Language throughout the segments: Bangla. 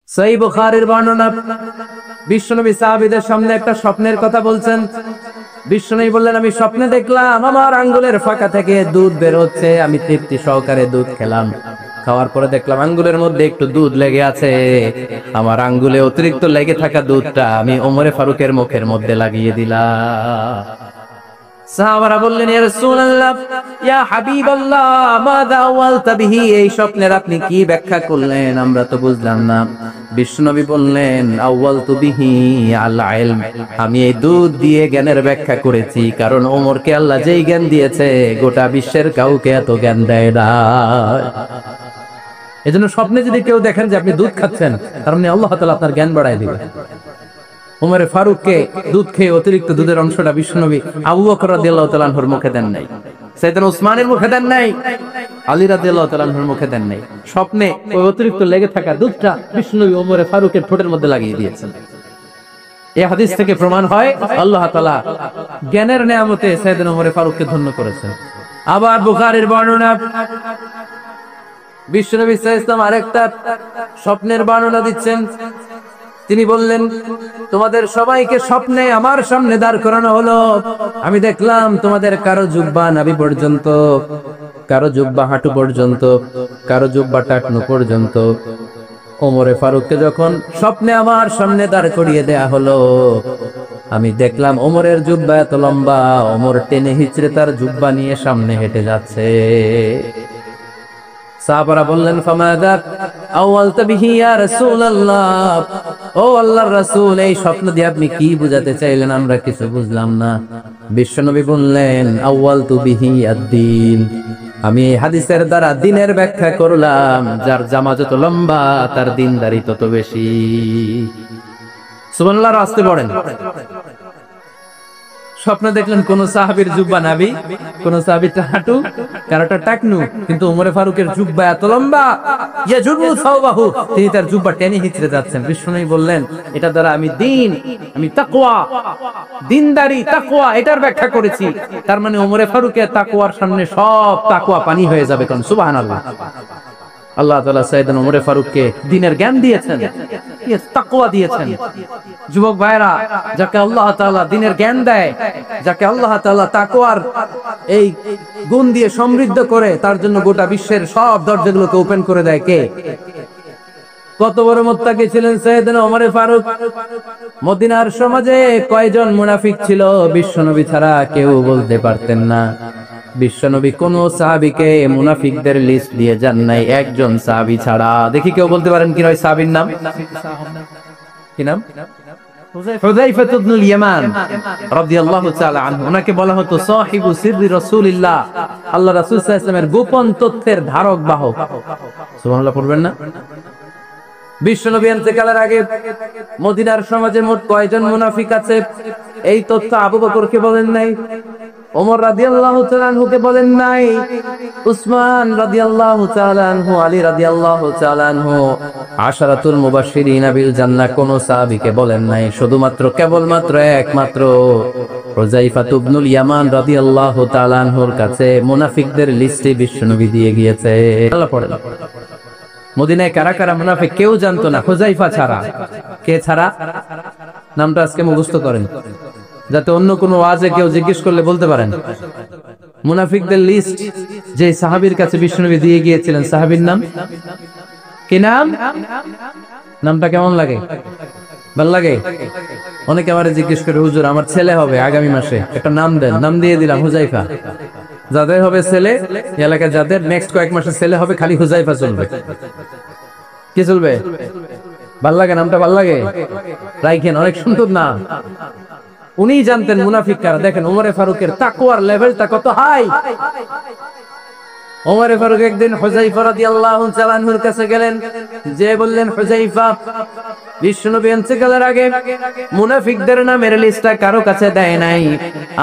সহিহ বুখারীর বর্ণনা, বিশ্বনবী সাহাবীদের সামনে একটা স্বপ্নের কথা বলছেন। বিশ্বনবী বললেন, আমি স্বপ্নে দেখলাম আমার আঙ্গুলের ফাঁকা থেকে দুধ বের হচ্ছে। আমি তৃপ্তি সহকারে দুধ খেলাম। খাওয়ার পরে দেখলাম আঙ্গুলের মধ্যে একটু দুধ লেগে আছে। আমার আঙ্গুলে অতিরিক্ত লেগে থাকা দুধটা আমি ওমরে ফারুকের মুখের মধ্যে লাগিয়ে দিলাম। সাহাবারা বললেন, ইয়া রাসূলুল্লাহ, ইয়া হাবিবাল্লাহ, মাযা আওয়ালতা বিহি, এই স্বপ্নের আপনি কি ব্যাখ্যা করলেন, আমরা তো বুঝলাম না। বিশ্বনবী বললেন, আওয়ালতু বিহি আল ইলম, আমি এই দুধ দিয়ে জ্ঞানের ব্যাখ্যা করেছি, কারণ ওমরকে আল্লাহ যেই জ্ঞান দিয়েছে গোটা বিশ্বের কাউকে এত জ্ঞান দেয় না। এজন্য স্বপ্নে যদি কেউ দেখেন যে আপনি দুধ খাচ্ছেন, তার মানে আল্লাহ তাআলা আপনার জ্ঞান বাড়ায় দিবেন। ওমরে ফারুককে দুধ খেয়ে অতিরিক্ত দুধের অংশটা বিশ্বনবী আবু বকর রাদিয়াল্লাহু তাআলা আনহুর মুখে দেন নাই, সাইয়েদনা উসমানের মুখে দেন নাই, আলী রাদিয়াল্লাহু তাআলা আনহুর মুখে দেন নাই। স্বপ্নে ওই অতিরিক্ত লেগে থাকা দুধটা বিশ্বনবী ওমরে ফারুকের ঠোঁটের মধ্যে লাগিয়ে দিয়েছেন। এই হাদিস থেকে প্রমাণ হয় আল্লাহ তাআলা জ্ঞানের নেয়ামতে সাইয়েদনা ওমরে ফারুককে ধন্য করেছেন। আবার বুখারীর বর্ণনা, বিশ্বনবী সাল্লাল্লাহু আলাইহি ওয়াসাল্লাম আরেকটা স্বপ্নের বর্ণনা দিচ্ছেন। তিনি বললেন, তোমাদের সবাইকে স্বপ্নে আমার সামনে দাঁড় করানো হলো। আমি দেখলাম তোমাদের কারো জুব্বা নাভি পর্যন্ত, কারো জুব্বা হাঁটু পর্যন্ত, কারো জুব্বা টাকনু পর্যন্ত। ওমরে ফারুককে যখন স্বপ্নে আমার সামনে দাঁড় করিয়ে দেয়া হলো, আমি দেখলাম ওমরের জুব্বা এত লম্বা, ওমর টেনে হিচড়ে তার জুব্বা নিয়ে সামনে হেঁটে যাচ্ছে। সাহাবারা বললেন, ফামাদা আওয়ালতা বিহি ইয়া রাসূলুল্লাহ, ও আল্লাহর রাসূল, এই স্বপ্ন দিয়ে আপনি কি বুঝাতে চাইলেন, আমরা কিছু বুঝলাম না। বিশ্বনবী বললেন, আওয়ালতু বিহি আদ-দ্বীন, আমি এই হাদিসের দ্বারা দ্বীনের ব্যাখ্যা করলাম। যার জামা যত লম্বা তার দ্বীনদারি তত বেশি। সুবহানাল্লাহ, আসতে পড়েন। স্বপ্ন দেখলেন কোন সাহাবীর জুব্বা নাভি, কোন সাহাবীর হাঁটু, কারোটা টাকনু, কিন্তু ওমরে ফারুকের জুব্বা এত লম্বা, ইয়াজুরু সাওবাহু, তিনি তার জুব্বা টেনে হিচড়ে যাচ্ছেন। বিশ্বনবী বললেন, এটা দ্বারা আমি দ্বীন, আমি তাকওয়া, দ্বীনদারি, তাকওয়া, এটার ব্যাখ্যা করেছি। তার মানে ওমরে ফারুকের তাকওয়ার সামনে সব তাকওয়া পানি হয়ে যাবে। কোন সুবহানাল্লাহ। আল্লাহ তাআলা সাইয়েদনা ওমরে ফারুককে দ্বীনের জ্ঞান দিয়েছেন, তাকওয়া দিয়েছেন। যুবক ভাইরা, যাকে আল্লাহ তাআলা দ্বীনের জ্ঞান দেয়, যাকে আল্লাহ তাআলা তাকওয়ার এই গুণ দিয়ে সমৃদ্ধ করে, তার জন্য গোটা বিশ্বের সব দরজাগুলোকে ওপেন করে দেয় কে? কত বড় মুত্তাকি ছিলেন সাইয়েদনা ওমরে ফারুক। মদিনার সমাজে কয়জন মুনাফিক ছিল বিশ্বনবী ছাড়া কেউ বলতে পারতেন না। বিশ্বনবী কোন সাহাবীকে মুনাফিকদের লিস্ট দিয়ে যান নাই, একজন সাহাবী ছাড়া। দেখি কেউ বলতে পারেন কি ওই সাহাবীর নাম? কি নাম? হুযায়ফা ইবনুল ইয়ামান রাদিয়াল্লাহু তাআলা আনহু। ওনাকে বলা হতো সাহিবু সিররি রাসূলিল্লাহ, আল্লাহ রাসূল সাল্লাল্লাহু আলাইহি ওয়াসাল্লামের গোপন তথ্যের ধারক বাহক। সুবহানাল্লাহ পড়বেন না? বিশ্বনবী ইন্তেকালের আগে মদিনার সমাজে মোট কয়জন মুনাফিক আছে, এই তথ্য আবু বকরকে বলেন নাই, ওমর রাদিয়াল্লাহু তাআলা আনহুকে বলেন নাই, উসমান রাদিয়াল্লাহু তাআলা আনহু, আলী রাদিয়াল্লাহু তাআলা আনহু, আশারাতুল মুবাশশিরিনা বিল জান্নাহ কোন সাহাবীকে বলেন নাই। শুধুমাত্র কেবলমাত্র একমাত্র হুযায়ফা ইবনুল ইয়ামান রাদিয়াল্লাহু তাআলা আনহুর কাছে মুনাফিকদের লিস্টে বিশ্বনবী দিয়ে গিয়েছে। আল্লাহ পড়েন, মদিনায় কারা কারা মুনাফিক কেউ জানতো না হুযায়ফা ছাড়া। কে ছাড়া? নামটা আজকে মুখস্থ করেন, যাতে অন্য কোনো ওয়াজে কেউ জিজ্ঞেস করলে বলতে পারেন। মুনাফিকদের লিস্ট যে সাহাবীর কাছে বিশ্বনবী দিয়ে গিয়েছিলেন, সাহাবীর নাম কি? নাম, নামটা কেমন লাগে? ভালো লাগে? অনেকে আমারে জিজ্ঞেস করে, হুজুর আমার ছেলে হবে আগামী মাসে, একটা নাম দেন। নাম দিয়ে দিলাম হুযায়ফা। যাদের হবে ছেলে, এলাকায় যাদের নেক্সট কয়েক মাসে ছেলে হবে, খালি হুযায়ফা চলবে। কি চলবে? ভাল লাগে নামটা? ভাল লাগে, রাইখেন, অনেক সুন্দর নাম। উনি জানতেন মুনাফিক কারা। দেখেন ওমরে ফারুকের তাকওয়ার লেভেলটা কত হাই। ওমরে ফারুক একদিন হুযায়ফা রাদিয়াল্লাহু তাআলা আনহুর কাছে গেলেন, যে বললেন, হুযায়ফা, বিশ্বনবী ইন্তেকালের আগে মুনাফিকদের নামের লিস্টটা কারো কাছে দেয় নাই,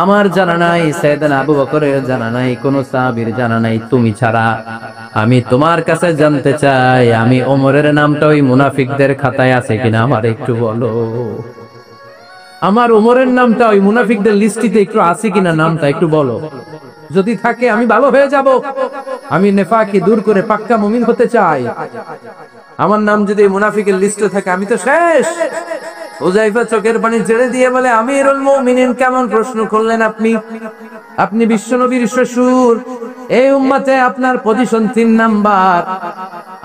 আমার জানা নাই, সাইয়েদনা আবু বকরের জানা নাই, কোন সাহাবীর জানা নাই, তুমি ছাড়া। আমি তোমার কাছে জানতে চাই, আমি ওমরের নামটা ওই মুনাফিকদের খাতায় আছে কিনা আমার একটু বলো। আমার ওমরের নামটা ওই মুনাফিকদের লিস্টিতে একটু আছে কিনা, নামটা একটু বলো। যদি থাকে আমি ভালো হয়ে যাব। আমি নেফাকি দূর করে পাক্কা মুমিন হতে চাই। আমার নাম যদি মুনাফিকের লিস্টে থাকে আমি তো শেষ। হুযায়ফা চোখের পানি ছেড়ে দিয়ে বলে, আমিরুল মুমিনিন, কেমন প্রশ্ন করলেন আপনি? আপনি বিশ্বনবীর শ্বশুর, এই উম্মতে আপনার পজিশন 3 নাম্বার।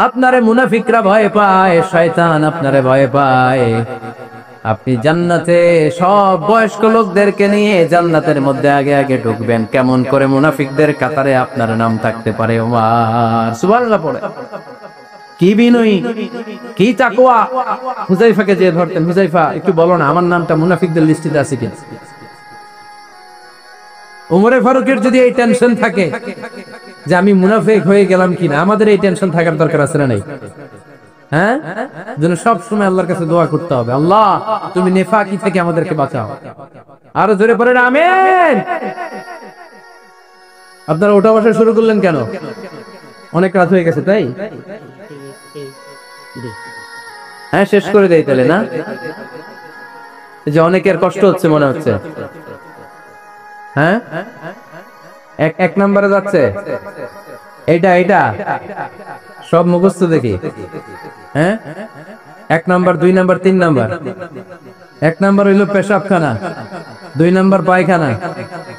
আপনারে মুনাফিকরা ভয় পায়, শয়তান আপনারে ভয় পায়। আপনি জান্নাতে সব বয়স্ক লোকদেরকে নিয়ে জান্নাতের মধ্যে আগে আগে ঢুকবেন, কেমন করে মুনাফিকদের কাতারে আপনার নাম থাকতে পারে? ওমর সুবহানাল্লাহ পড়ে। কি বিনয়ী, কি তাকওয়া! হুযায়ফাকে যে ধরতেন, হুযায়ফা একটু বলো না আমার নামটা মুনাফিকদের লিস্টে আছে কিনা? ওমরে ফারুকের যদি এই টেনশন থাকে যে আমি মুনাফিক হয়ে গেলাম কিনা, আমাদের এই টেনশন থাকার দরকার আছে না নাই? হ্যাঁ, যেন সব সময় আল্লাহর কাছে দোয়া করতে হবে, আল্লাহ তুমি নেফাকি থেকে আমাদেরকে বাঁচাও। আরো জোরে পড়েন আমিন। আপনারা ওঠা বসা শুরু করলেন কেন? অনেক রাত হয়ে গেছে তাই? হ্যাঁ, শেষ করে দেই তাহলে না? যে অনেকের কষ্ট হচ্ছে মনে হচ্ছে। হ্যাঁ, এক নম্বরে যাচ্ছে এইটা সব মুখস্থ দেখি। হ্যাঁ, 1 নাম্বার, 2 নাম্বার, 3 নাম্বার। 1 নাম্বার হইলো পেশাবখানা, 2 নাম্বার পায়খানা,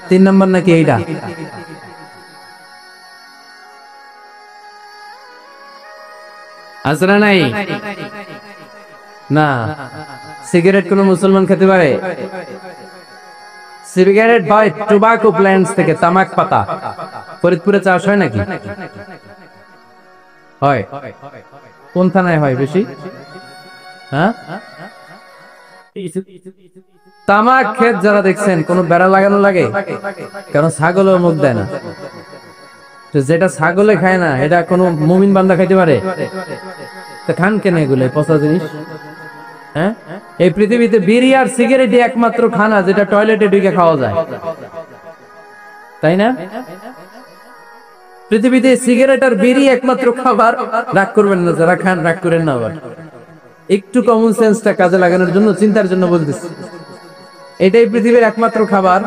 3 নাম্বার নাকি এইটা? আসরা নাই না? সিগারেট কোন মুসলমান খেতে পারে? সিগারেট হয় টোবাকো প্ল্যান্টস থেকে, তামাক পাতা। ফরিদপুরে চাষ হয় নাকি? হয়। কোন থানায় হয় বেশি? হ্যাঁ, তামাক ক্ষেত যারা দেখছেন কোন বেড়া লাগানো লাগে? কারণ ছাগলও মুখ দেয় না। তো যেটা ছাগলে খায় না এটা কোন মুমিন বান্দা খাইতে পারে? তো খান কেন এগুলো পচা জিনিস? হ্যাঁ, এই পৃথিবীতে বিড়ি আর সিগারেটই একমাত্র খানা যেটা টয়লেটে ঢুকে খাওয়া যায়, তাই না? পৃথিবীতে সিগারেট আর বিড়ি একমাত্র খাবার। রাগ করবেন না যারা খান, রাগ করেন না। আবার একটু কমন সেন্সটা কাজে লাগানোর জন্য, চিন্তার জন্য বলতেছি। এটাই পৃথিবীর একমাত্র খাবার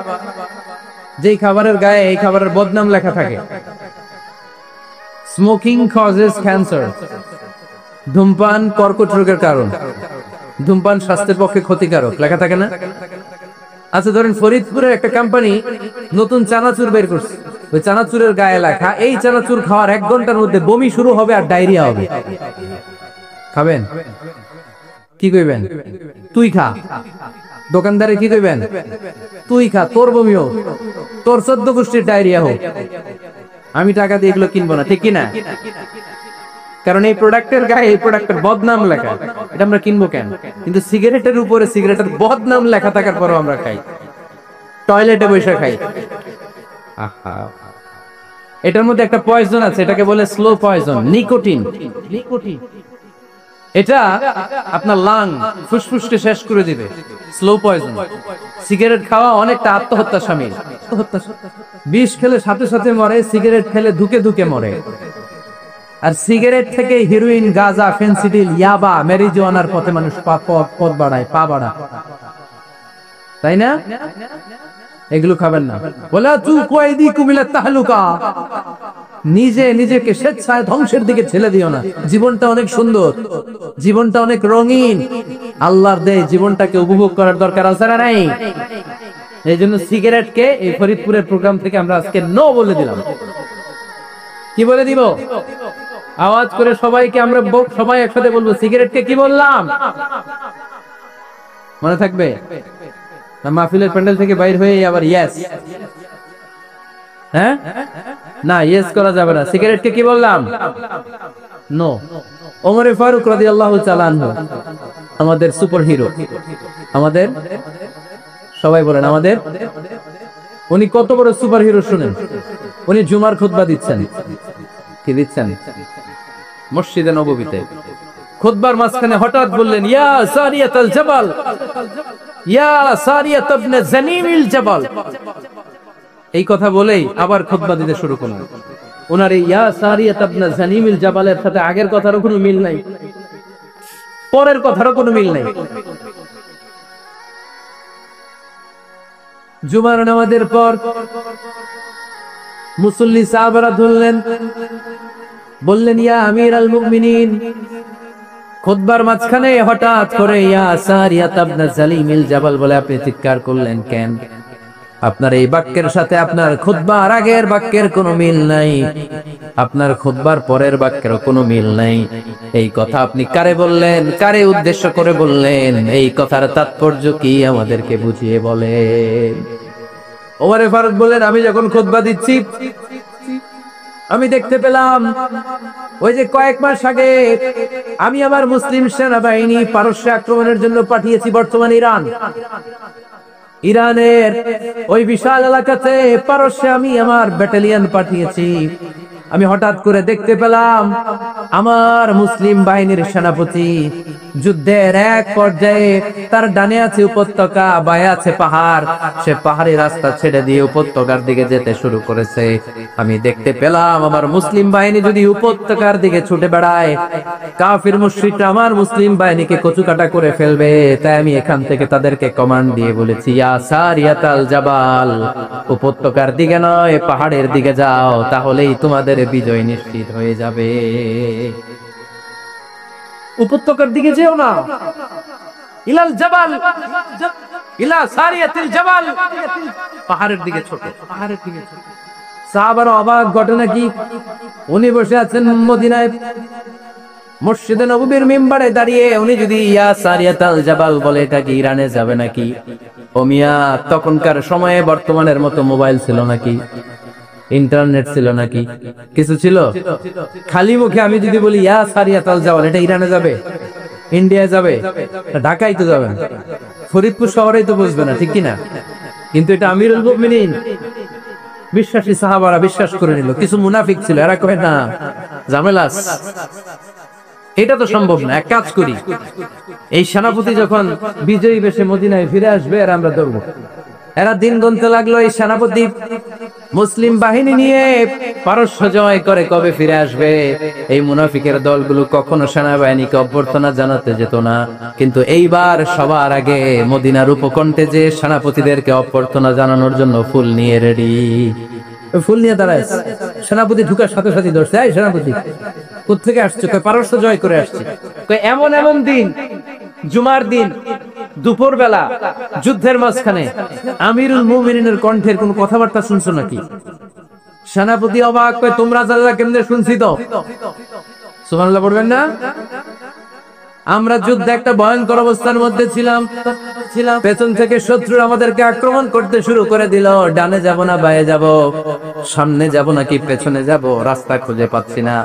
যেই খাবারের গায়ে এই খাবারের বদনাম লেখা থাকে। স্মোকিং কজেস ক্যান্সার, ধূমপান কর্কট রোগের কারণ, ধূমপান স্বাস্থ্যের পক্ষে ক্ষতিকারক লেখা থাকে না? আচ্ছা ধরেন ফরিদপুরের একটা কোম্পানি নতুন চানাচুর বের করছে, ওই চানাচুরের গায়ে লেখা এই চানাচুর খাওয়ার 1 ঘন্টার মধ্যে বমি শুরু হবে আর ডায়রিয়া হবে। খাবেন? কি কইবেন? তুই খা। দোকানদারে কি কইবেন? তুই খা, তোর বমি হোক, তোর 14 গোষ্ঠীর ডায়রিয়া হোক, আমি টাকা দিয়ে এগুলো কিনবো না, ঠিক কিনা? কারণ এই প্রোডাক্টের গায়ে এই প্রোডাক্টের বদনাম লেখা, এটা আমরা কিনবো কেন? কিন্তু সিগারেটের উপরে সিগারেটের বদনাম লেখা থাকার পরও আমরা খাই, টয়লেটে বসে খাই। এটার মধ্যে একটা পয়জন আছে, এটাকে বলে স্লো পয়জন, নিকোটিন। এটা আপনার লাং ফুসফুসকে শেষ করে দিবে, স্লো পয়জন। সিগারেট খাওয়া অনেকটা আত্মহত্যা শামিল। বিষ খেলে সাথে সাথে মরে, সিগারেট খেলে ধুকে ধুকে মরে। আর সিগারেট থেকে হিরোইন, গাঁজা, ফেনসিডিল, ইয়াবা, ম্যারিজুয়ানার পথে মানুষ পথ বাড়ায়, পা বাড়ায়, তাই না? এগুলো খাবেন না। বলে তুই কয়দি কুমিলা তাহলুকা, নিজে নিজেকে স্বেচ্ছায় ধ্বংসের দিকে ঠেলে দিও না। জীবনটা অনেক সুন্দর, জীবনটা অনেক রঙিন, আল্লাহর দেয় জীবনটাকে উপভোগ করার দরকার আছে না নাই? এই জন্য সিগারেটকে এই ফরিদপুরের প্রোগ্রাম থেকে আমরা আজকে নো বলে দিলাম। কি বলে দিব? আওয়াজ করে সবাইকে আমরা সবাই একসাথে বলবো সিগারেটকে কি বললাম? মনে থাকবে না? মাহফিলের প্যান্ডেল থেকে বাইর হয়ে আবার ইয়েস, হ্যাঁ না, ইয়েস করা যাবে না। সিগারেটকে কি বললাম? নো। ওমরে ফারুক রাদিয়াল্লাহু তাআলা আনহু আমাদের সুপার হিরো, আমাদের সবাই বলেন আমাদের। উনি কত বড় সুপার হিরো শুনেন। উনি জুমার খুতবা দিচ্ছেন। কি দিচ্ছেন? মসজিদে নববীতে খুতবার মাঝখানে হঠাৎ বললেন, ইয়া সারিয়াতুল জাবাল, ইয়া সারিয়াত ইবনে জানিমিল জাবাল। এই কথা বলেই আবার খুতবা দিতে শুরু করলেন। ওনার এই ইয়া সারিয়াত ইবনে জানিমিল জাবালের সাথে আগের কথারও কোনো মিল নাই, পরের কথারও কোনো মিল নাই। জুমার নামাজের পর মুসল্লি সাহাবারা ধরলেন, বললেন, ইয়া আমিরাল মুমিনিন, খুতবার মাঝখানে হঠাৎ করে ইয়া সারিয়াত ইবনে জালিমিল জাবাল বলে আপনি চিৎকার করলেন কেন? আপনার এই বাক্যের সাথে আপনার খুতবার আগের বাক্যের কোনো মিল নাই, আপনার খুতবার পরের বাক্যের কোনো মিল নাই। এই কথা আপনি কারে বললেন, কারে উদ্দেশ্য করে বললেন? এই কথার তাৎপর্য কি আমাদেরকে বুঝিয়ে বলেন। ওমর ফারুক বললেন, আমি যখন খুতবা দিচ্ছি আমি দেখতে পেলাম ওই যে কয়েক মাস আগে আমি আমার মুসলিম সেনাবাহিনী পারস্য আক্রমণের জন্য পাঠিয়েছি বর্তমান ইরানের ওই বিশাল এলাকাতে পারস্যে আমি আমার ব্যাটালিয়ন পাঠিয়েছি। আমি হঠাৎ করে দেখতে পেলাম আমার মুসলিম বাহিনীর সেনাপতি যুদ্ধের এক পর্যায়ে তার ডানে আছে উপত্যকা, বায়ে আছে পাহাড়, সে পাহাড়ি রাস্তা ছেড়ে দিয়ে উপত্যকার দিকে যেতে শুরু করেছে। আমি দেখতে পেলাম আমার মুসলিম বাহিনী যদি উপত্যকার দিকে ছুটে বেড়ায়, কাফির মুশরিকরা আমার মুসলিম বাহিনীকে কচুকাটা করে ফেলবে। তাই আমি এখান থেকে তাদেরকে কমান্ড দিয়ে বলেছি, ইয়া সারিয়াতাল জাবাল, উপত্যকার দিকে নয় পাহাড়ের দিকে যাও, তাহলেই তোমাদের বিজয় নিশ্চিত হয়ে যাবে। উপত্যকার দিকে যেও না, ইলাল জাবাল, ইলা সারিয়াতিল জাবাল, পাহাড়ের দিকে ছোট, পাহাড়ের দিকে ছোট। সাহাবারা অবাক, ঘটনা কি? উনি বসে আছেন মদিনায় মসজিদে নববীর মিম্বারে দাঁড়িয়ে, উনি যদি ইয়া সারিয়াতাল জাবাল বলে, এটা কি ইরানে যাবে নাকি? ও মিয়া, তখনকার সময়ে বর্তমানের মতো মোবাইল ছিল নাকি, ইন্টারনেট ছিল নাকি, কিছু ছিল? খালি মুখে আমি যদি বলি ইয়া সারিয়াতাল জাবাল, এটা ইরানে যাবে, ইন্ডিয়া যাবে, ঢাকায় তো যাবে, ফরিদপুর শহরেই তো বুঝবে না, ঠিক কিনা? কিন্তু এটা আমিরুল মুমিনিন বিশ্বাসী সাহাবারা বিশ্বাস করে নিল। কিছু মুনাফিক ছিল, এরা কয় না ঝামেলাস, এটা তো সম্ভব না, এক কাজ করি, এই সেনাপতি যখন বিজয়ী বেশে মদিনায় ফিরে আসবে আর আমরা ধরবো। এরা দিন গুনতে লাগলো, এই সেনাপতি মুসলিম বাহিনী নিয়ে পারস্য জয় করে কবে ফিরে আসবে। এই মুনাফিকের দলগুলো কখনো সেনাবাহিনীকে অভ্যর্থনা জানাতে যেত না, কিন্তু এইবার সবার আগে মদিনার উপকণ্ঠে যে সেনাপতিদেরকে অভ্যর্থনা জানানোর জন্য ফুল নিয়ে রেডি, ফুল নিয়ে দাঁড়ায়। সেনাপতি ঢুকার সাথে সাথে ধরছে, এই সেনাপতি কোত্থেকে আসছে? পারস্য জয় করে আসছে। এমন এমন দিন, জুমার দিন দুপুর বেলা যুদ্ধের মাঝখানে আমিরুল মুমিনিনের কণ্ঠের কোন কথাবার্তা শুনছো নাকি? সেনাপতি অবাক, কয় তোমরা জানলা কেমনে? শুনছি তো। সুবহানাল্লাহ পড়বেন না? আমরা যুদ্ধে একটা ভয়ঙ্কর অবস্থার মধ্যে ছিলাম, পেছন থেকে শত্রু আমাদেরকে আক্রমণ করতে শুরু করে দিল। ডানে যাব না বায়ে যাব, সামনে যাব নাকি পেছনে যাব, রাস্তা খুঁজে পাচ্ছি না।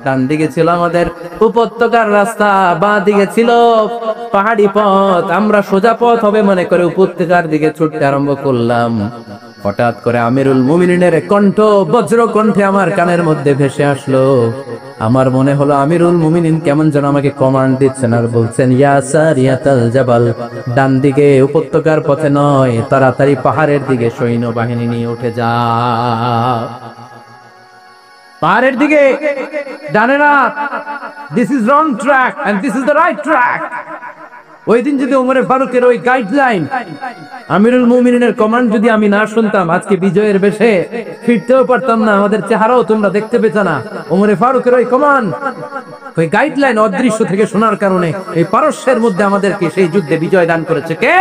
ডান দিকে ছিল আমাদের উপত্যকার রাস্তা, বাঁ দিকে ছিল পাহাড়ি পথ। আমরা সোজা পথ হবে মনে করে উপত্যকার দিকে ছুটতে আরম্ভ করলাম। হঠাৎ করে আমিরুল মুমিনিনের কণ্ঠ বজ্র কণ্ঠে আমার কানের মধ্যে ভেসে আসলো। আমার মনে হলো আমিরুল মুমিনিন কেমন যেন আমাকে কমান্ড দিচ্ছেন আর বলছেন, ইয়া সারিয়াতাল জাবাল, ডান দিকে উপত্যকার পথে নয়, তাড়াতাড়ি পাহাড়ের দিকে সৈন্য বাহিনী নিয়ে উঠে যা। পাহাড়ের দিকে, ডানে না, this is wrong track and this is the right track. ওই দিন যদি ওমর ফারুকের ওই গাইডলাইন, আমিরুল মুমিনিনের কমান্ড যদি আমি না শুনতাম, আজকে বিজয়ের বেশে ফিরতেও পারতাম না, আমাদের চেহারাও তোমরা দেখতে পেত না। ওমর ফারুকের ওই কমান্ড, ওই গাইডলাইন অদৃশ্য থেকে শোনার কারণে এই পারস্যের মধ্যে আমাদেরকে সেই যুদ্ধে বিজয় দান করেছে কে?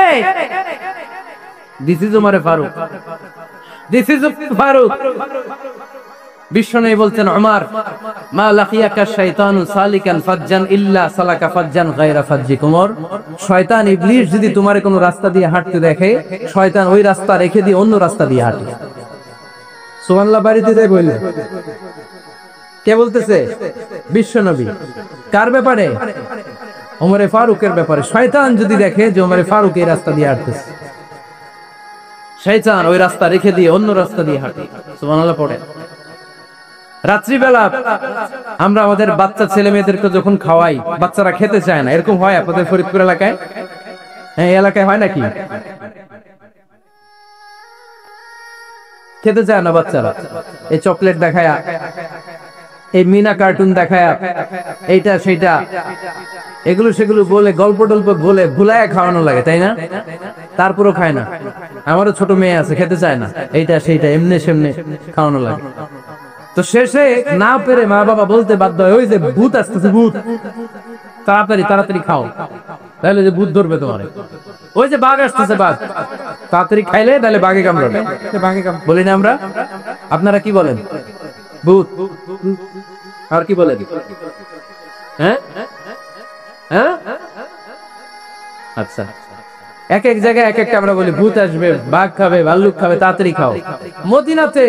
This is Omar Faruk, this is Faruk. বিশ্বনবী বলছেন, ওমর, মা লাকিয়াকা শাইতানু সালিকান ফাজ্জান ইল্লা সালাকা ফাজ্জান গায়রা ফাজ্জিক। ওমর, শয়তান ইবলিস যদি তোমার কোনো রাস্তা দিয়ে হাঁটতে দেখে, শয়তান ওই রাস্তা রেখে দিয়ে অন্য রাস্তা দিয়ে হাঁটে। সুবহানাল্লাহ বাড়িতে যাই বললেন। কে বলতেছে? বিশ্বনবী। কার ব্যাপারে? ওমর ফারুকের ব্যাপারে। শয়তান যদি দেখে যে ওমর ফারুক এই রাস্তা দিয়ে হাঁটতেছে, শয়তান ওই রাস্তা রেখে দিয়ে অন্য রাস্তা দিয়ে হাঁটে। সুবহানাল্লাহ পড়ে। রাত্রিবেলা আমরা আমাদের বাচ্চা ছেলে মেয়েদেরকে যখন খাওয়াই, বাচ্চারা খেতে চায় না, এরকম হয় আপনাদের ফরিদপুর এলাকায়? হ্যাঁ, এই এলাকায় হয় নাকি? খেতে চায় না বাচ্চারা, এই চকলেট দেখায়া, এই মিনা কার্টুন দেখায়া, এইটা সেইটা, এগুলো সেগুলো বলে, গল্প টল্প বলে ভুলায় খাওয়ানো লাগে, তাই না? তারপরও খায় না। আমারও ছোট মেয়ে আছে, খেতে চায় না, এইটা সেইটা এমনি সেমনে খাওয়ানো লাগে। তো শেষে না পেরে মা বাবা বলতে বাধ্য হয়, ওই যে ভূত আসতেছে, ভূত, তাড়াতাড়ি তাড়াতাড়ি খাও, তাহলে যে ভূত ধরবে তোমার। ওই যে বাঘ আসতেছে, বাঘ, তাড়াতাড়ি খাইলে তাহলে বাঘে কামড়াবে। বলি না আমরা? আপনারা কি বলেন? ভূত। আর কি বলেন? হ্যাঁ হ্যাঁ, আচ্ছা, এক এক জায়গায় এক একটা আমরা বলি ভূত আসবে, বাঘ খাবে, ভাল্লুক খাবে, তাড়াতাড়ি খাও। মদিনাতে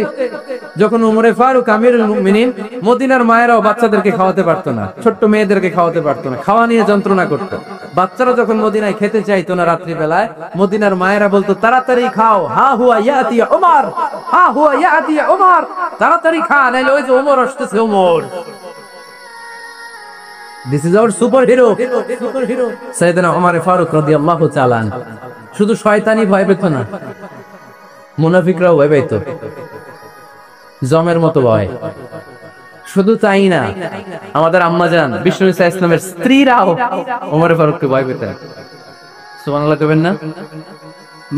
যখন উমরে ফারুক আমিরুল মুমিনিন, মদিনার মায়েরাও বাচ্চাদেরকে খাওয়াতে পারতো না, ছোট্ট মেয়েদেরকে খাওয়াতে পারতো না, খাওয়া নিয়ে যন্ত্রণা করতো। বাচ্চারা যখন মদিনায় খেতে চাইতো না রাত্রি বেলায়, মদিনার মায়েরা বলতো তাড়াতাড়ি খাও, হা হুয়া ইয়াতি ওমর, হা হুয়া ইয়াতি ওমর, তাড়াতাড়ি খা, নাইলে ওই যে ওমর আসতেছে, Omar. This is our superhero. সাইয়েদনা Omar Faruk রাদিয়াল্লাহু তাআলা। শুধু শয়তানি ভয় পেত না, মুনাফিকরাও ভয় পেত, জমের মতো ভয়। শুধু তাই না, আমাদের আম্মাজান বিষ্ণু ইসা ইসলামের স্ত্রীরাও ওমর ফারুককে ভয় পেতেন। সুবহানাল্লাহ কইবেন না?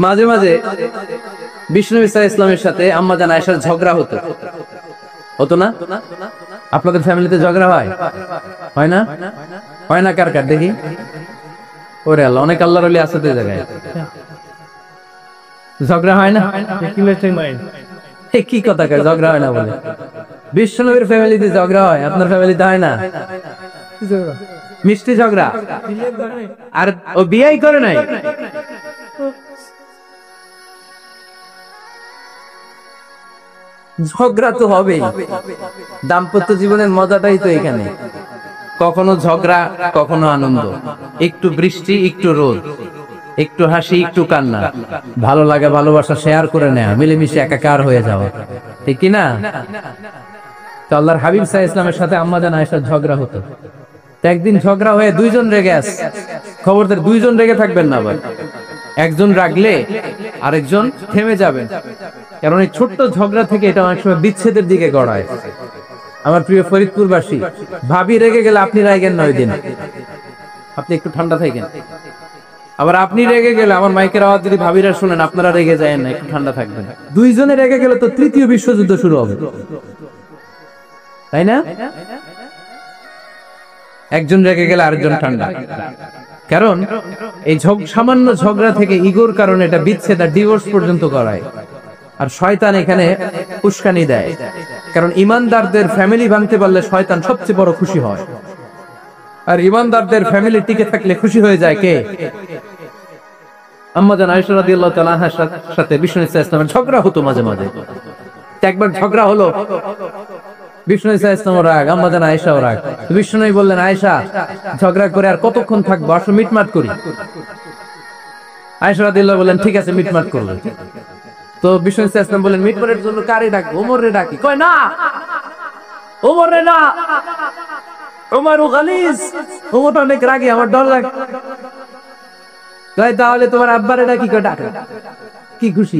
মাঝে মাঝে বিষ্ণু ইসা ইসলামের সাথে আম্মাজান আয়েশার ঝগড়া হতো, হতো না? আপনাদের ফ্যামিলিতে ঝগড়া হয়? হয় না? হয় না? কার কার দেখি? ওরে আল্লাহ, অনেক আল্লাহর ওলি আছে তো জায়গায়। ঝগড়া হয় না? কি কথা কয় ঝগড়া হয় না বলে? বিশ্বনবীর ফ্যামিলিতে ঝগড়া হয়, আপনার ফ্যামিলিতে হয় না? মিষ্টি ঝগড়া। আর ও বিয়েই করে নাই। ঝগড়া তো হবেই, দাম্পত্য জীবনের মজাটাই তো এখানে। কখনো ঝগড়া, কখনো আনন্দ, একটু বৃষ্টি, একটু রোদ, একটু হাসি, একটু কান্না, ভালো লাগে, ভালোবাসা শেয়ার করে নেওয়া, মিলেমিশে একাকার হয়ে যাওয়া, ঠিক কি না? তো আল্লাহর হাবিব সাল্লাল্লাহু আলাইহি ওয়াসাল্লামের সাথে আম্মাজান আয়েশার ঝগড়া হতো। তো একদিন ঝগড়া হয়ে দুইজন রেগে আছে, খবরদার দুইজন রেগে থাকবেন না, আবার একজন রাগলে আরেকজন থেমে যাবেন, কারণ এই ছোট্ট ঝগড়া থেকে এটা অনেক সময় বিচ্ছেদের দিকে গড়ায়। আমার প্রিয় ফরিদপুরবাসী, ভাবি রেগে গেলে আপনি রাগেন না, ওই দিন আপনি একটু ঠান্ডা থাকেন। আবার আপনি রেগে গেলে, আমার মাইকের আওয়াজ যদি ভাবিরা শুনেন, আপনারা রেগে যায় না, একটু ঠান্ডা থাকবেন। দুইজনে রেগে গেলে তো তৃতীয় বিশ্বযুদ্ধ শুরু হবে, তাই না? একজন রেগে গেলে আরেকজন ঠান্ডা, কারণ এই সামান্য ঝগড়া থেকে ইগোর কারণে এটা বিচ্ছেদ আর ডিভোর্স পর্যন্ত করায়। আর শয়তান এখানে উস্কানি দেয়, কারণ ইমানদারদের ফ্যামিলি ভাঙতে পারলে শয়তান সবচেয়ে বড় খুশি হয়, আর ইমানদারদের ফ্যামিলি টিকে থাকলে খুশি হয়ে যায় কে? আম্মাজান আয়েশা রাদিয়াল্লাহু তাআলা আনহার সাথে বিষ্ণু ইসলামের ঝগড়া হতো মাঝে মাঝে। একবার ঝগড়া হলো, বিষ্ণু ইসলাম রাগ, আম্মাজান আয়েশাও রাগ। বিষ্ণু বললেন, আয়েশা, ঝগড়া করে আর কতক্ষণ থাকবো, আসো মিটমাট করি। আয়েশা রাদিয়াল্লাহু বললেন, ঠিক আছে, মিটমাট করলো। তো বিষ্ণু ইসলাম বললেন, মিটমাটের জন্য কারে ডাকবো? ওমর রে ডাকি। কয় না, ওমর রে না, ওমর গালিজ, ওমর অনেক রাগী, আমার ডর লাগে। তাহলে তোমার আব্বারে ডাকি। কয় ডাক। কি খুশি,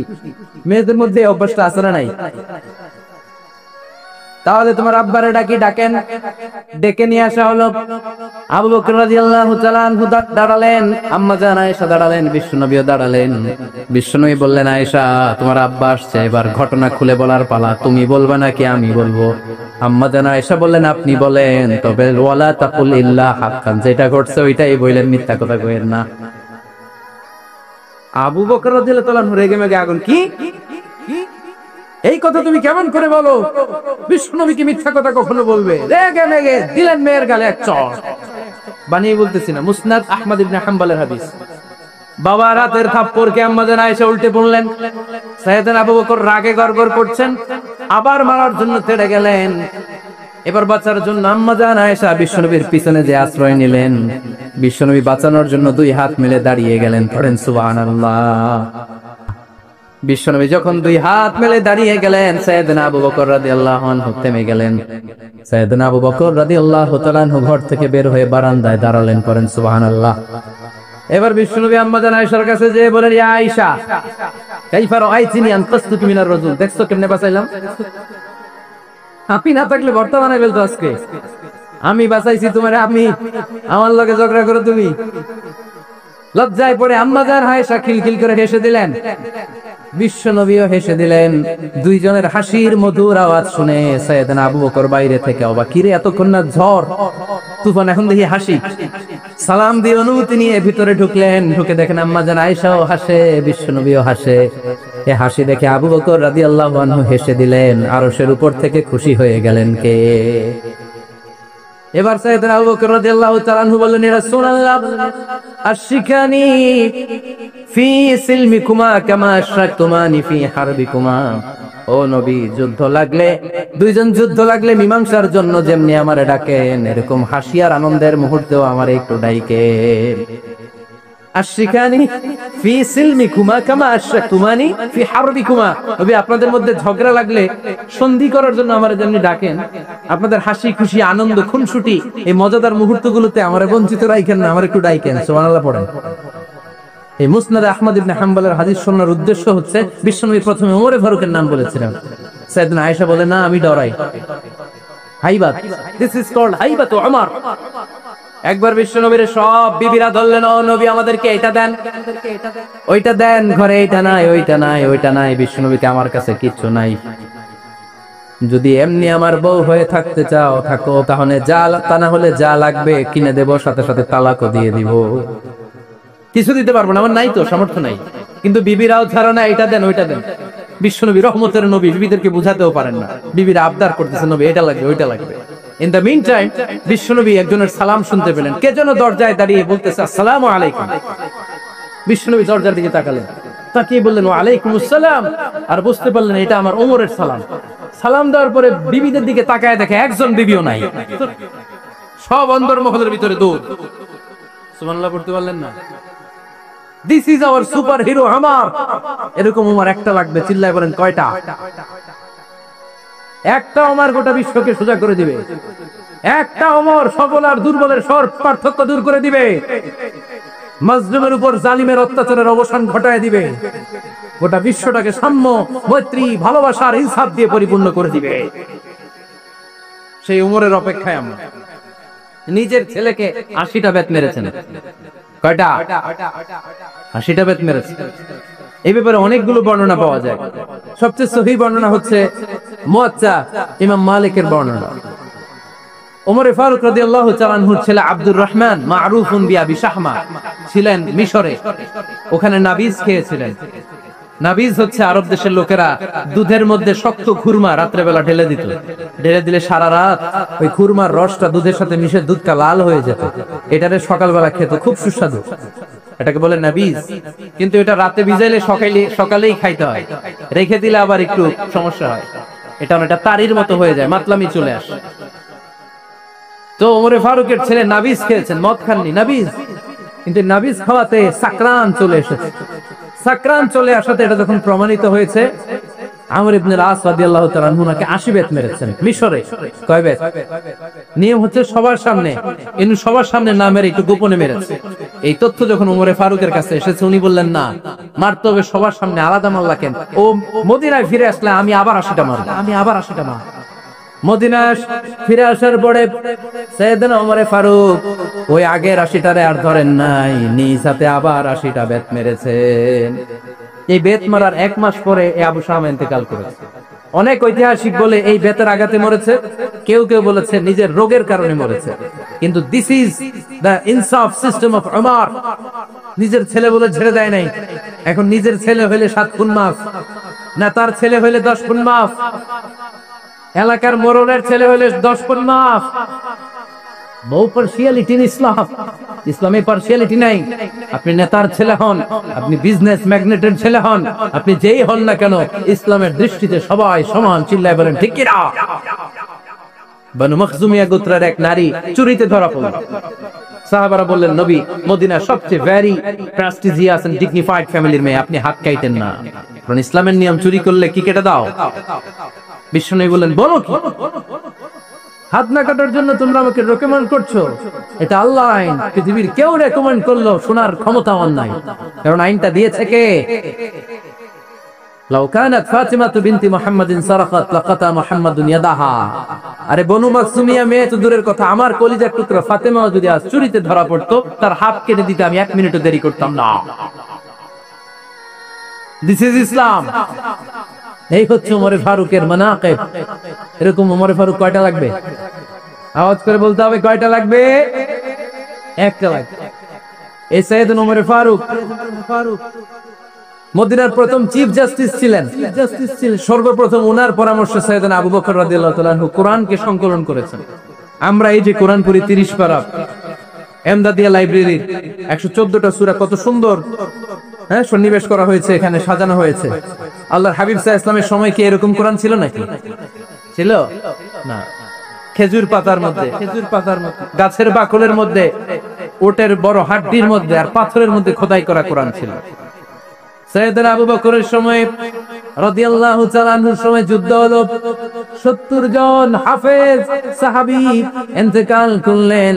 মেয়েদের মধ্যে অভ্যাসটা আছে না নাই? তাহলে তোমার আব্বারে ডাকি। ডাকেন। ডেকে নিয়ে আসা হলো। আবু বকর রাদিয়াল্লাহু তাআলা আনহু দাঁড়ালেন, আম্মাজান আয়েশা দাঁড়ালেন, বিশ্বনবীও দাঁড়ালেন। বিশ্বনবী বললেন, আয়েশা, তোমার আব্বা আসছে, এবার ঘটনা খুলে বলার পালা, তুমি বলবে নাকি আমি বলবো? আম্মাজান আয়েশা বললেন, আপনি বলেন, তবে ওয়ালা তাকুল ইল্লা হাক্কান, যেটা ঘটছে ওইটাই বললেন, মিথ্যা কথা কইেন না। আবু বকর রাদিয়াল্লাহু তাআলা রেগে মেগে আগুন। কি এই কথা তুমি কেমন করে বলো? বিশ্বনবী কি মিথ্যা কথা কখনো বলবে? রেগে মেগে দিলেন মেয়ের গালে এক চড়। বানিয়ে বলতেছি না, মুসনাদ আহমদ ইবনে হাম্বলের হাদিস। বাবা রাতের থাপ্পড়কে আম্মাজান আয়েশা উল্টে পড়লেন। সাইয়েদনা আবু বকর রাগে গড়গড় করছেন, আবার মারার জন্য তেড়ে গেলেন। এবার বাঁচার জন্য আম্মাজান আয়েশা বিশ্বনবীর পিছনে যে আশ্রয় নিলেন, বিশ্বনবী বাঁচানোর জন্য দুই হাত মিলে দাঁড়িয়ে গেলেন। পড়েন সুবহানাল্লাহ। বিশ্বনবী যখন দুই হাত মেলে দাঁড়িয়ে গেলেন, সাইয়েদনা আবু বকর রাদিয়াল্লাহু আনহু থেমে গেলেন। সাইয়েদনা আবু বকর রাদিয়াল্লাহু তাআলা আনহু ঘর থেকে বের হয়ে বারান্দায় দাঁড়ালেন। পড়েন সুবহানাল্লাহ। এবার বিশ্বনবী আম্মাজান আয়েশার কাছে যেয়ে বলেন, ইয়া আয়েশা, কাইফা রাআইতিনি আনকাসতুকি মিনার রাজুল, দেখছো কেমনে বাঁচাইলাম? আপনি না থাকলে ভর্তা বানাই ফেলতো আজকে। আমি বাঁচাইছি তোমারে, আমি আমার লগে ঝগড়া করো তুমি। লজ্জায় পড়ে আম্মাজান আয়েশা খিলখিল করে হেসে দিলেন, বিশ্বনবীও হেসে দিলেন। দুইজনের হাসির মধুর আওয়াজ শুনে সাইয়েদনা আবু বকর বাইরে থেকে অবাক, কিরে এতক্ষণ না ঝড়? তুফান এখন দেখি হাসি। সালাম দিয়ে অনুমতি নিয়ে ভিতরে ঢুকলেন, ঢুকে দেখেন আম্মা জান আয়েশাও হাসে, বিশ্বনবীও হাসে। এ হাসি দেখে আবু বকর রাদিয়াল্লাহু আনহু হেসে দিলেন। আরশের উপর থেকে খুশি হয়ে গেলেন কে? এবার সাইয়েদনা আবু বকর রাদিয়াল্লাহু তাআলা আনহু বললেন, ইয়া রাসূলুল্লাহ আশরিকানি ফি সিলমিকুমা কামা আশরাকতুমানি ফি হারবিকুমা। ও নবী, যুদ্ধ লাগলে, দুইজন যুদ্ধ লাগলে মীমাংসার জন্য যেমনি আমারে ডাকেন, এরকম হাসি আর আনন্দের মুহূর্তেও আমারে একটু ডাকেন। আশরিকানি ফি সিলমিকুমা কামা আশরাকতুমানি ফি হারবিকুমা। নবী, আপনাদের মধ্যে ঝগড়া লাগলে সন্ধি করার জন্য আমারে যেমনি ডাকেন, আপনাদের হাসি খুশি আনন্দ খুনসুটি এই মজাদার মুহূর্তগুলোতে আমারে বঞ্চিত রাখেন না, আমার একটু ডাকেন। সুবহানাল্লাহ পড়েন। এই মুসনাদ আহমদ ইবনে হাম্বলের হাদিস শোনার উদ্দেশ্য হচ্ছে, বিশ্বনবী প্রথমে ওমরে ফারুকের নাম বলেছিলেন। সাইয়েদনা আয়েশা বলে, না আমি ডরাই। হাইবাত, দিস ইজ কল্ড হাইবাত ওমর। একবার বিশ্বনবীর সব বিবিরা ধরলেন, ও নবী আমাদেরকে এটা দেন, ওইটা দেন, ঘরে এইটা নাই, ওইটা নাই, ওইটা নাই। বিশ্বনবীকে, আমার কাছে কিচ্ছু নাই, যদি এমনি আমার বউ হয়ে থাকতে চাও থাকো, তাহলে যা, তা না হলে যা লাগবে কিনে দেব, সাথে সাথে তালাকও দিয়ে দিব। কিছু দিতে পারবো না, আমার নাই তো, সামর্থ্য নাই। কিন্তু বিবিরাও ছাড়ো না, এটা দেন, ওইটা দেন। বিশ্বনবী রহমতের নবী, বিবিদেরকে বুঝাতেও পারেন না, বিবিরা আবদার করতেছে, নবী এটা লাগবে, ওইটা লাগবে। ইন দ্য মিন টাইম বিশ্বনবী একজনের সালাম শুনতে পেলেন। কে যেন দরজায় দাঁড়িয়ে বলতেছে, আসসালামু আলাইকুম। বিশ্বনবী দরজার দিকে তাকালেন, তাকিয়ে বললেন, ওয়া আলাইকুমুস সালাম। আর বুঝতে পারলেন এটা আমার ওমরের সালাম। সালাম দেওয়ার পরে বিবিদের দিকে তাকায় দেখে একজন বিবিও নাই, সব অন্দরমহলের ভিতরে দৌড়। সুবহানাল্লাহ পড়তে পারলেন না? This is our super hero Omar. এরকম ওমর একটা লাগবে, চিল্লায় বলেন কয়টা? একটা ওমর গোটা বিশ্বকে সোজা করে দিবে। একটা ওমর সবল আর দুর্বলের পার্থক্য দূর করে দিবে, মাজলুমের উপর জালিমের অত্যাচারের অবসান ঘটায় দিবে, গোটা বিশ্বটাকে সাম্য, মৈত্রী, ভালোবাসার ইনসাফ দিয়ে পরিপূর্ণ করে দিবে। সেই ওমরের অপেক্ষায় আমরা। নিজের ছেলেকে 80টা বেত মেরেছেন। কয়টা? 80টা বেত মেরেছে। এই ব্যাপারে অনেকগুলো বর্ণনা পাওয়া যায়। সবচেয়ে সহিহ বর্ণনা হচ্ছে মুয়াত্তা ইমাম মালিকের বর্ণনা। ওমর ফারুক রাদিয়াল্লাহু তাআলা আনহুর ছেলে আব্দুর রহমান, মারুফুন বিআবি শাহমা, ছিলেন মিশরে। ওখানে নাবিজ খেয়েছিলেন। নাবিজ হচ্ছে আরব দেশের লোকেরা দুধের মধ্যে শক্ত খুরমা রাত্রে বেলা ঢেলে দিত। ঢেলে দিলে সারা রাত ওই খুরমার রসটা দুধের সাথে মিশে দুধটা লাল হয়ে যেত। এটারে সকালবেলা খেত, খুব সুস্বাদু। এটাকে বলে নাবিজ। কিন্তু এটা রাতে ভিজাইলে সকালেই খাইতে হয়, রেখে দিলে আবার একটু সমস্যা হয়। এটা অনেকটা তারির মতো হয়ে যায়, মাতলামি চলে আসে। তো ওমরে ফারুকের ছেলে নাবিজ খেয়েছেন, মদ খাননি, নাবিজ। কিন্তু নাবিজ খাওয়াতে সাকরান চলে এসেছে। সাকরান চলে আসাতে এটা যখন প্রমাণিত হয়েছে, আমর ইবনে আস রাদিয়াল্লাহু তাআলা আনহু নাকি 80 বেত মেরেছেন মিশরে। কয় বেত? নিয়ম হচ্ছে সবার সামনে, ইনি সবার সামনে না মেরে একটু গোপনে মেরেছে। এই তথ্য যখন ওমরে ফারুকের কাছে এসেছে, উনি বললেন, না, মারতে হবে সবার সামনে, আলাদা মারলা কেন? ও মদিনায় ফিরে আসলে আমি আবার 80টা মারব, আমি আবার 80টা মারব। মদিনায় ফিরে আসার পরে সাইয়েদনা ওমরে ফারুক ওই আগের 80টারে আর ধরেন নাই, নিজ হাতে আবার 80টা বেত মেরেছেন। এই বেত মারার 1 মাস পরে আবু শামা ইন্তেকাল করেছে। অনেক ঐতিহাসিক বলে এই বেতের আঘাতে মরেছে, কেউ কেউ বলেছে নিজের রোগের কারণে মরেছে। কিন্তু দিস ইজ দ্য ইনসাফ সিস্টেম অফ ওমর। নিজের ছেলে বলে ছেড়ে দেয় নাই। এখন নিজের ছেলে হইলে 7 খুন মাফ, না তার ছেলে হইলে 10 খুন মাফ, এলাকার মোড়লের ছেলে হইলে 10 খুন মাফ। বহু পার্সিয়ালিটি ইন ইসলাম। ইসলামে পার্সিয়ালিটি নাই। আপনি নেতার ছেলে হন, আপনি বিজনেস ম্যাগনেটের ছেলে হন, আপনি যেই হন না কেন, ইসলামের দৃষ্টিতে সবাই সমান। চিল্লায় বলেন ঠিক কি না? বনু মখজুমিয়া গোত্রের এক নারী চুরিতে ধরা পড়ল। সাহাবারা বললেন, নবী, মদিনার সবচেয়ে ভেরি প্রেস্টিজিয়াস এন্ড ডিগনিফাইড ফ্যামিলির মেয়ে, আপনি হাত কাটেন না, কারণ ইসলামের নিয়ম চুরি করলে কি কেটে দাও? বিশ্বনবী বললেন, বলো কি? হাত না কাটার জন্য তোমরা আমাকে রেকমেন্ড করছো? এটা আল্লাহর আইন, পৃথিবীর কেউ রেকমেন্ড করলো শোনার ক্ষমতা আমার নাই, কারণ আইনটা দিয়েছে কে? লাউ কানাত ফাতিমা বিনতি মুহাম্মাদিন সারাকাত লাকাতা মুহাম্মাদুন ইয়াদাহা। আরে বনু মাকসুমিয়া মেয়ে তো দূরের কথা, আমার কলিজার টুকরা ফাতেমা যদি আজ চুরিতে ধরা পড়তো, তার হাত কেটে দিতে আমি 1 মিনিটও দেরি করতাম না। দিস ইজ ইসলাম। এই হচ্ছে ওমরে ফারুকের মানাকিব। এরকম ওমরে ফারুক কয়টা লাগবে? আওয়াজ করে বলতে হবে কয়টা লাগবে? একটা লাগবে। এই সাইয়েদনা ওমর ফারুক মদিনার প্রথম চিফ জাস্টিস ছিলেন। সর্বপ্রথম ওনার পরামর্শে সাইয়েদনা আবু বকর রাদিয়াল্লাহু তাআলা আনহু কোরআনকে সংকলন করেছেন। আমরা এই যে কোরআন পড়ি 30 পারা, এমদাদিয়া লাইব্রেরির 114টা সূরা, কত সুন্দর সন্নিবেশ করা হয়েছে, এখানে সাজানো হয়েছে। আল্লাহর হাবিব সাল্লাল্লাহু আলাইহি ওয়াসাল্লামের সময় কি এরকম কোরআন ছিল নাকি? ছিল না। খেজুর পাতার মধ্যে, গাছের বাকলের মধ্যে, ওটের বড় হাড্ডির মধ্যে আর পাথরের মধ্যে খোদাই করা কোরআন ছিল। সাইয়েদনা আবু বকরের সময় রাদিয়াল্লাহু তাআলা আনহুর সময় যুদ্ধ হলো, 70 জন হাফেজ সাহাবী ইন্তেকাল করলেন।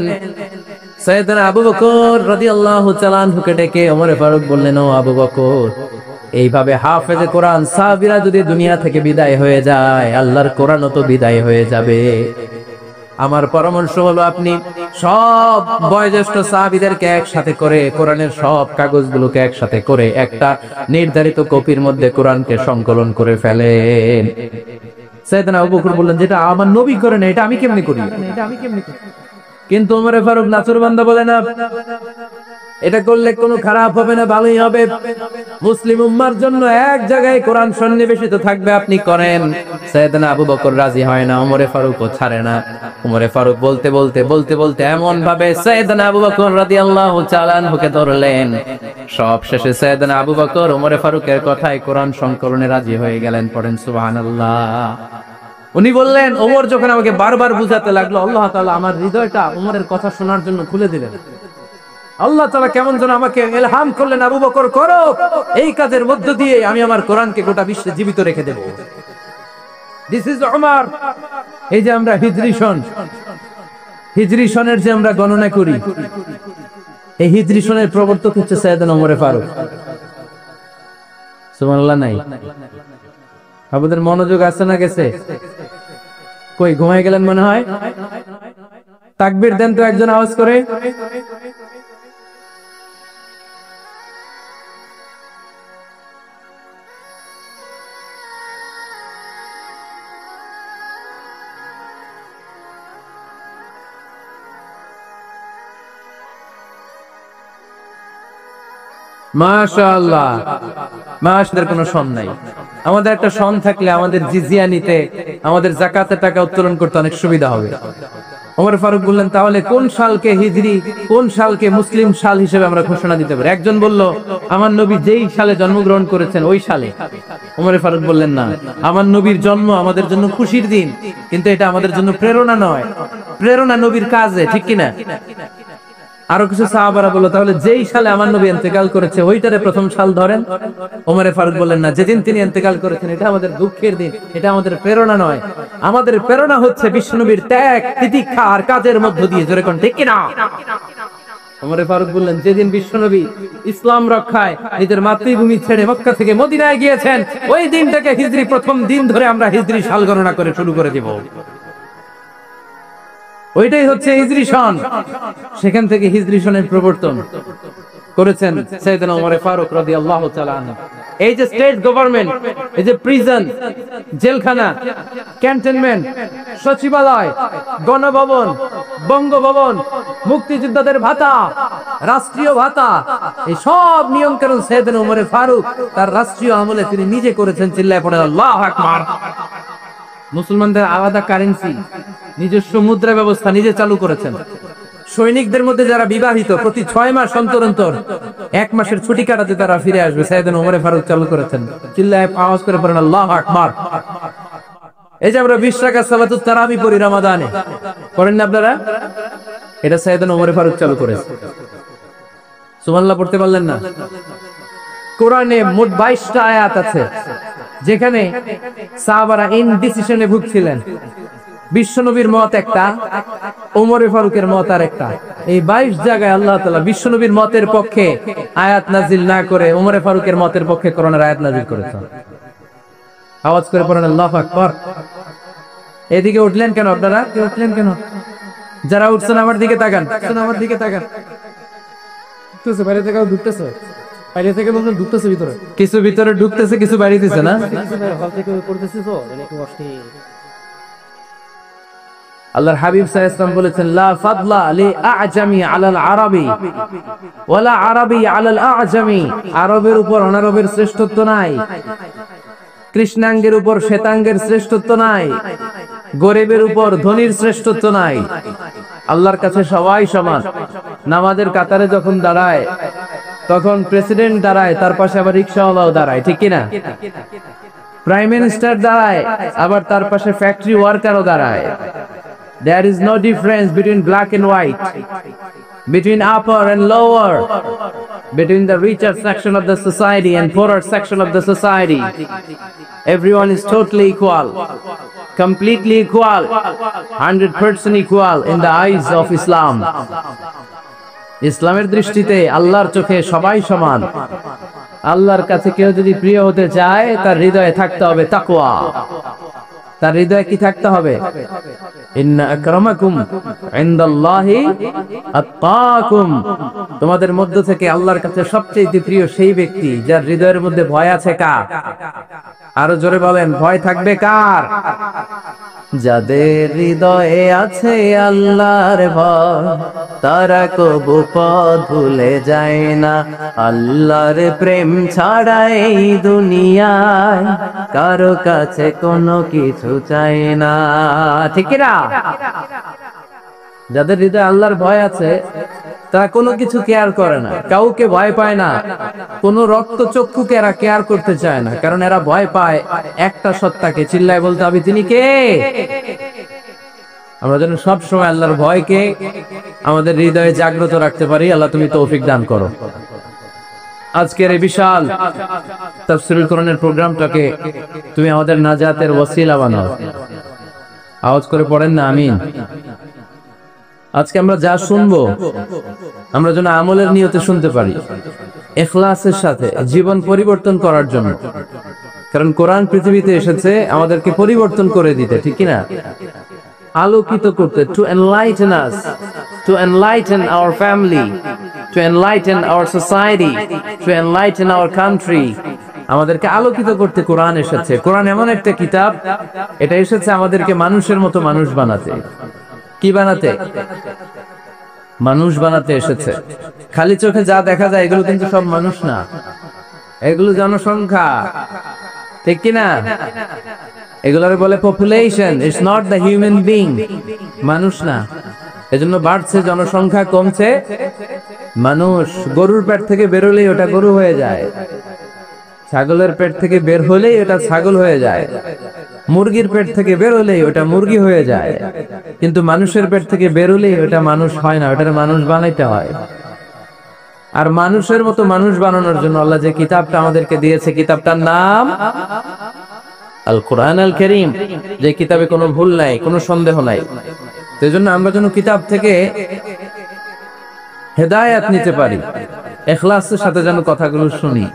সাইয়েদনা আবু বকর রাদিয়াল্লাহু তাআলা আনহুকে ডেকে ওমর ফারুক বললেন, ও আবু বকর, এইভাবে হাফেজে কোরআন সাহাবীরা যদি দুনিয়া থেকে বিদায় হয়ে যায়, আল্লাহর কোরআনও তো বিদায় হয়ে যাবে। আমার পরামর্শ হলো আপনি সব বয়োজ্যেষ্ঠ সাহাবীদেরকে একসাথে করে কোরআনের সব কাগজগুলোকে একসাথে করে একটা নির্ধারিত কপির মধ্যে কোরআনকে সংকলন করে ফেলেন। সাইয়েদনা আবু বকর বললেন, যেটা আমার নবী করে না, এটা আমি কেমনে করি? কিন্তু ওমর ফারুক নাছরবান্দা বলে না, এটা করলে কোনো খারাপ হবে না, ভালোই হবে। মুসলিম উম্মার জন্য এক জায়গায় কোরআন সন্নিবেশিত থাকবে, আপনি করেন। সাইয়েদনা আবু বকর রাজি হয় না, ওমর ফারুকও ছাড়ে না। ওমর ফারুক বলতে বলতে এমন ভাবে সাইয়েদনা আবু বকর রাদিয়াল্লাহু তাআলা আনহুকে ধরলেন, সব শেষে সাইয়েদনা আবু বকর ওমর ফারুকের কথায় কোরআন সংকলনে রাজি হয়ে গেলেন। পড়েন সুবহানাল্লাহ। উনি বললেন, ওমর যখন আমাকে বারবার বুঝাতে লাগলো, আল্লাহ তাআলা আমার হৃদয়টা ওমরের কথা শোনার জন্য খুলে দিলেন। আল্লাহ তাআলা কেমন যেন আমাকে ইলহাম করলেন, আবু বকর করো, এই কাজের মধ্য দিয়ে আমি আমার কোরআনকে গোটা বিশ্বে জীবিত রেখে দেব। This is Omar. এই যে আমরা হিজরি সনের যে আমরা গণনা করি, এই হিজরি সনের প্রবর্তক হচ্ছে সাইয়েদনা ওমর ফারুক। সুবহানাল্লাহ। নাই আপনাদের মনোযোগ আছে না গেছে? কই ঘুমায় গেলেন মনে হয়? তাকবীর দেন তো একজন আওয়াজ করে। মাশাআল্লাহ। মাশাআল্লাহ। কোনো সন নাই। আমাদের একটা সন থাকলে আমাদের জিজিয়া নিতে, আমাদের যাকাতের টাকা উত্তোলন করতে অনেক সুবিধা হবে। ওমর ফারুক বললেন, তাহলে কোন সালকে হিজরি, কোন সালকে মুসলিম সাল হিসেবে আমরা ঘোষণা দিতে পারি? একজন বলল, আমার নবী যেই সালে জন্মগ্রহণ করেছেন ওই সালে। ওমর ফারুক বললেন, না, আমার নবীর জন্ম আমাদের জন্য খুশির দিন, কিন্তু এটা আমাদের জন্য প্রেরণা নয়। প্রেরণা নবীর কাজে, ঠিক কিনা? আরো কিছু সাহাবারা বলল, তাহলে যেই সালে আমার নবী ইন্তেকাল করেছে ওইটারে প্রথম সাল ধরেন। ওমর ফারুক বললেন, না, যেদিন তিনি ইন্তেকাল করেছেন এটা আমাদের দুঃখের দিন, এটা আমাদের প্রেরণা নয়। আমাদের প্রেরণা হচ্ছে বিশ্বনবীর ত্যাগ, তিতিক্ষা আর কাজের মধ্য দিয়ে। জোরে কোন ঠিক কিনা? ওমর ফারুক বললেন, যেদিন বিশ্বনবী ইসলাম রক্ষায় নিজের মাতৃভূমি ছেড়ে মক্কা থেকে মদিনায় গিয়েছেন, ওই দিনটাকে হিজরি প্রথম দিন ধরে আমরা হিজরি সাল গণনা করে শুরু করে দিব। ওইটাই হচ্ছে হিজরি সন। সেখান থেকে হিজরি সনের প্রবর্তন করেছেন সাইয়েদনা ওমর ফারুক রাদিয়াল্লাহু তাআলা আনহু। এই যে স্টেট গভর্নমেন্ট, এই যে প্রিজন, জেলখানা, ক্যান্টনমেন্ট, সচিবালয়, গণভবন, বঙ্গভবন, মুক্তিযোদ্ধাদের ভাতা, রাষ্ট্রীয় ভাতা, এই সব নিয়ম কানুন সাইয়েদনা ওমর ফারুক তার রাষ্ট্রীয় আমলে তিনি নিজে করেছেন। চিল্লায় পড়েন আল্লাহু আকবার। মুসলমানদের আলাদা কারেন্সি, নিজস্ব মুদ্রা ব্যবস্থা নিজে চালু করেছেন। সৈনিকদের মধ্যে যারা বিবাহিত, প্রতি 6 মাস অন্তর অন্তর 1 মাসের ছুটি কাটাতে তারা ফিরে আসবে। সাইয়েদনা ওমর ফারুক চালু করেছেন। চিল্লায় আওয়াজ করে পড়েন আল্লাহু আকবার। এই যে আমরা 20 রাকাত সালাতুত তারাবি পড়ি রমাদানে, পড়েন না আপনারা? এটা সাইয়েদনা ওমর ফারুক চালু করেছে। সুবহানাল্লাহ পড়তে পারলেন না? কোরআনে মোট 22টা আয়াত আছে যেখানে সাহাবারা ইনডিসিশনে ভুগছিলেন। বিশ্বনবীর মত একটা, ওমর ফারুকের মত আর একটা। এই 22 জায়গায় আল্লাহ তাআলা বিশ্বনবীর মতের পক্ষে আয়াত নাজিল না করে ওমর ফারুকের মতের পক্ষে কোরআনের আয়াত নাজিল করেছেন। আওয়াজ করে পড়েন আল্লাহু আকবার। এদিকে উঠলেন কেন আপনারা? উঠলেন কেন? যারা উঠছেন আমার দিকে তাকান, আমার দিকে তাকান। ঢুকতেছে বাইরে থেকে, ঢুকতেছে বাইরে থেকে, বলছেন ঢুকতেছে ভিতরে, কিছু ভিতরে ঢুকতেছে, কিছু বাইরে দিতেছে না। হল থেকে করতেছে তো একটু অস্থির। আল্লাহর হাবিব সাল্লাল্লাহু আলাইহি ওয়াসাল্লাম বলেছেন, লা ফাদলা লি আ'জামি আলাল আরাবি ওয়ালা আরাবি আলাল আ'জামি। আরবের উপর অনারবের শ্রেষ্ঠত্ব নাই, কৃষ্ণাঙ্গের উপর শ্বেতাঙ্গের শ্রেষ্ঠত্ব নাই, গরিবের উপর ধনীর শ্রেষ্ঠত্ব নাই। আল্লাহর কাছে সবাই সমান। নামাজের কাতারে যখন দাঁড়ায় তখন প্রেসিডেন্ট দাঁড়ায়, তার পাশে আবার রিকশাওয়ালাও দাঁড়ায়, ঠিক কিনা? প্রাইম মিনিস্টার দাঁড়ায়, আবার তার পাশে ফ্যাক্টরি ওয়ার্কারও দাঁড়ায়। There is no difference between black and white, between upper and lower, between the richer section of the society and poorer section of the society. Everyone is totally equal, completely equal, 100% equal in the eyes of Islam. ইসলামের দৃষ্টিতে আল্লাহর চোখে সবাই সমান। আল্লাহর কাছে কেউ যদি প্রিয় হতে চায়, তার হৃদয়ে থাকতে হবে তাকওয়া। তার হৃদয়ে কি থাকতে হবে? ইন্না আকরামাকুম ইনদাল্লাহি আতকাকুম। তোমাদের মধ্য থেকে আল্লাহর কাছে সবচেয়ে প্রিয় সেই ব্যক্তি যার হৃদয়ের মধ্যে ভয় আছে। কার? আরো জোরে বলেন, ভয় থাকবে কার? যাদের হৃদয়ে আছে আল্লাহর ভয়, তারা কবু পথ ভুলে যায় না। আল্লাহর প্রেম ছাড়া এই দুনিয়ায় কারো কাছে কোনো কিছু চাই না, ঠিক না? যাদের হৃদয়ে আল্লাহর ভয় আছে তারা কোনো কিছু কেয়ার করে না, কাউকে ভয় পায় না, কোনো রক্তচক্ষুকে এরা কেয়ার করতে চায় না, কারণ এরা ভয় পায় একটা সত্তাকে। চিল্লায় বলতে হবে, তিনি কে? আমরা যেন সব সময় আল্লাহর ভয়কে আমাদের হৃদয়ে জাগ্রত রাখতে পারি। আল্লাহ তুমি তৌফিক দান করো। আজকের এই বিশাল তাফসীরুল কোরআনের প্রোগ্রামটাকে তুমি আমাদের নাজাতের ওসিলা বানাও। আওয়াজ করে পড়েন না আমিন। আজকে আমরা যা শুনবো আমরা যেন আমলের নিয়তে শুনতে পারি, ইখলাসের সাথে, জীবন পরিবর্তন করার জন্য। কারণ কোরআন পৃথিবীতে এসেছে আমাদেরকে পরিবর্তন করে দিতে, ঠিক কিনা? আলোকিত করতে, to enlighten us, to enlighten our family, to enlighten our society, to enlighten our country. আমাদেরকে আলোকিত করতে কোরআন এসেছে। কোরআন এমন একটা কিতাব, এটা এসেছে আমাদেরকে মানুষের মতো মানুষ বানাতে। কি বানাতে? মানুষ বানাতে এসেছে। খালি চোখে যা দেখা যায় এগুলো কিন্তু সব মানুষ না, এগুলো জনসংখ্যা, ঠিক কিনা? এগুলোর বলে population, it's not the human being. মানুষ না, এজন্য বাড়ছে জনসংখ্যা, কমছে মানুষ। গরুর পেট থেকে বেরোলেই ওটা গরু হয়ে যায়, ছাগলের পেট থেকে বের হলেই ওটা ছাগল হয়ে যায়, মুরগির পেট থেকে বের হলেই ওটা মুরগি হয়ে যায়। কিন্তু মানুষের পেট থেকে বের হলেই ওটা মানুষ হয় না, ওটার মানুষ বানাইতে হয়। আর মানুষের মতো মানুষ বানানোর জন্য আল্লাহ যে কিতাবটা আমাদেরকে দিয়েছে, কিতাবটার নাম আল কোরআন আল কারীম। যে কিতাবে কোনো ভুল নাই, কোনো সন্দেহ নাই। সেজন্য আমরা যেন কিতাব থেকে হেদায়েত নিতে পারি, ইখলাসের সাথে যেন কথাগুলো শুনি,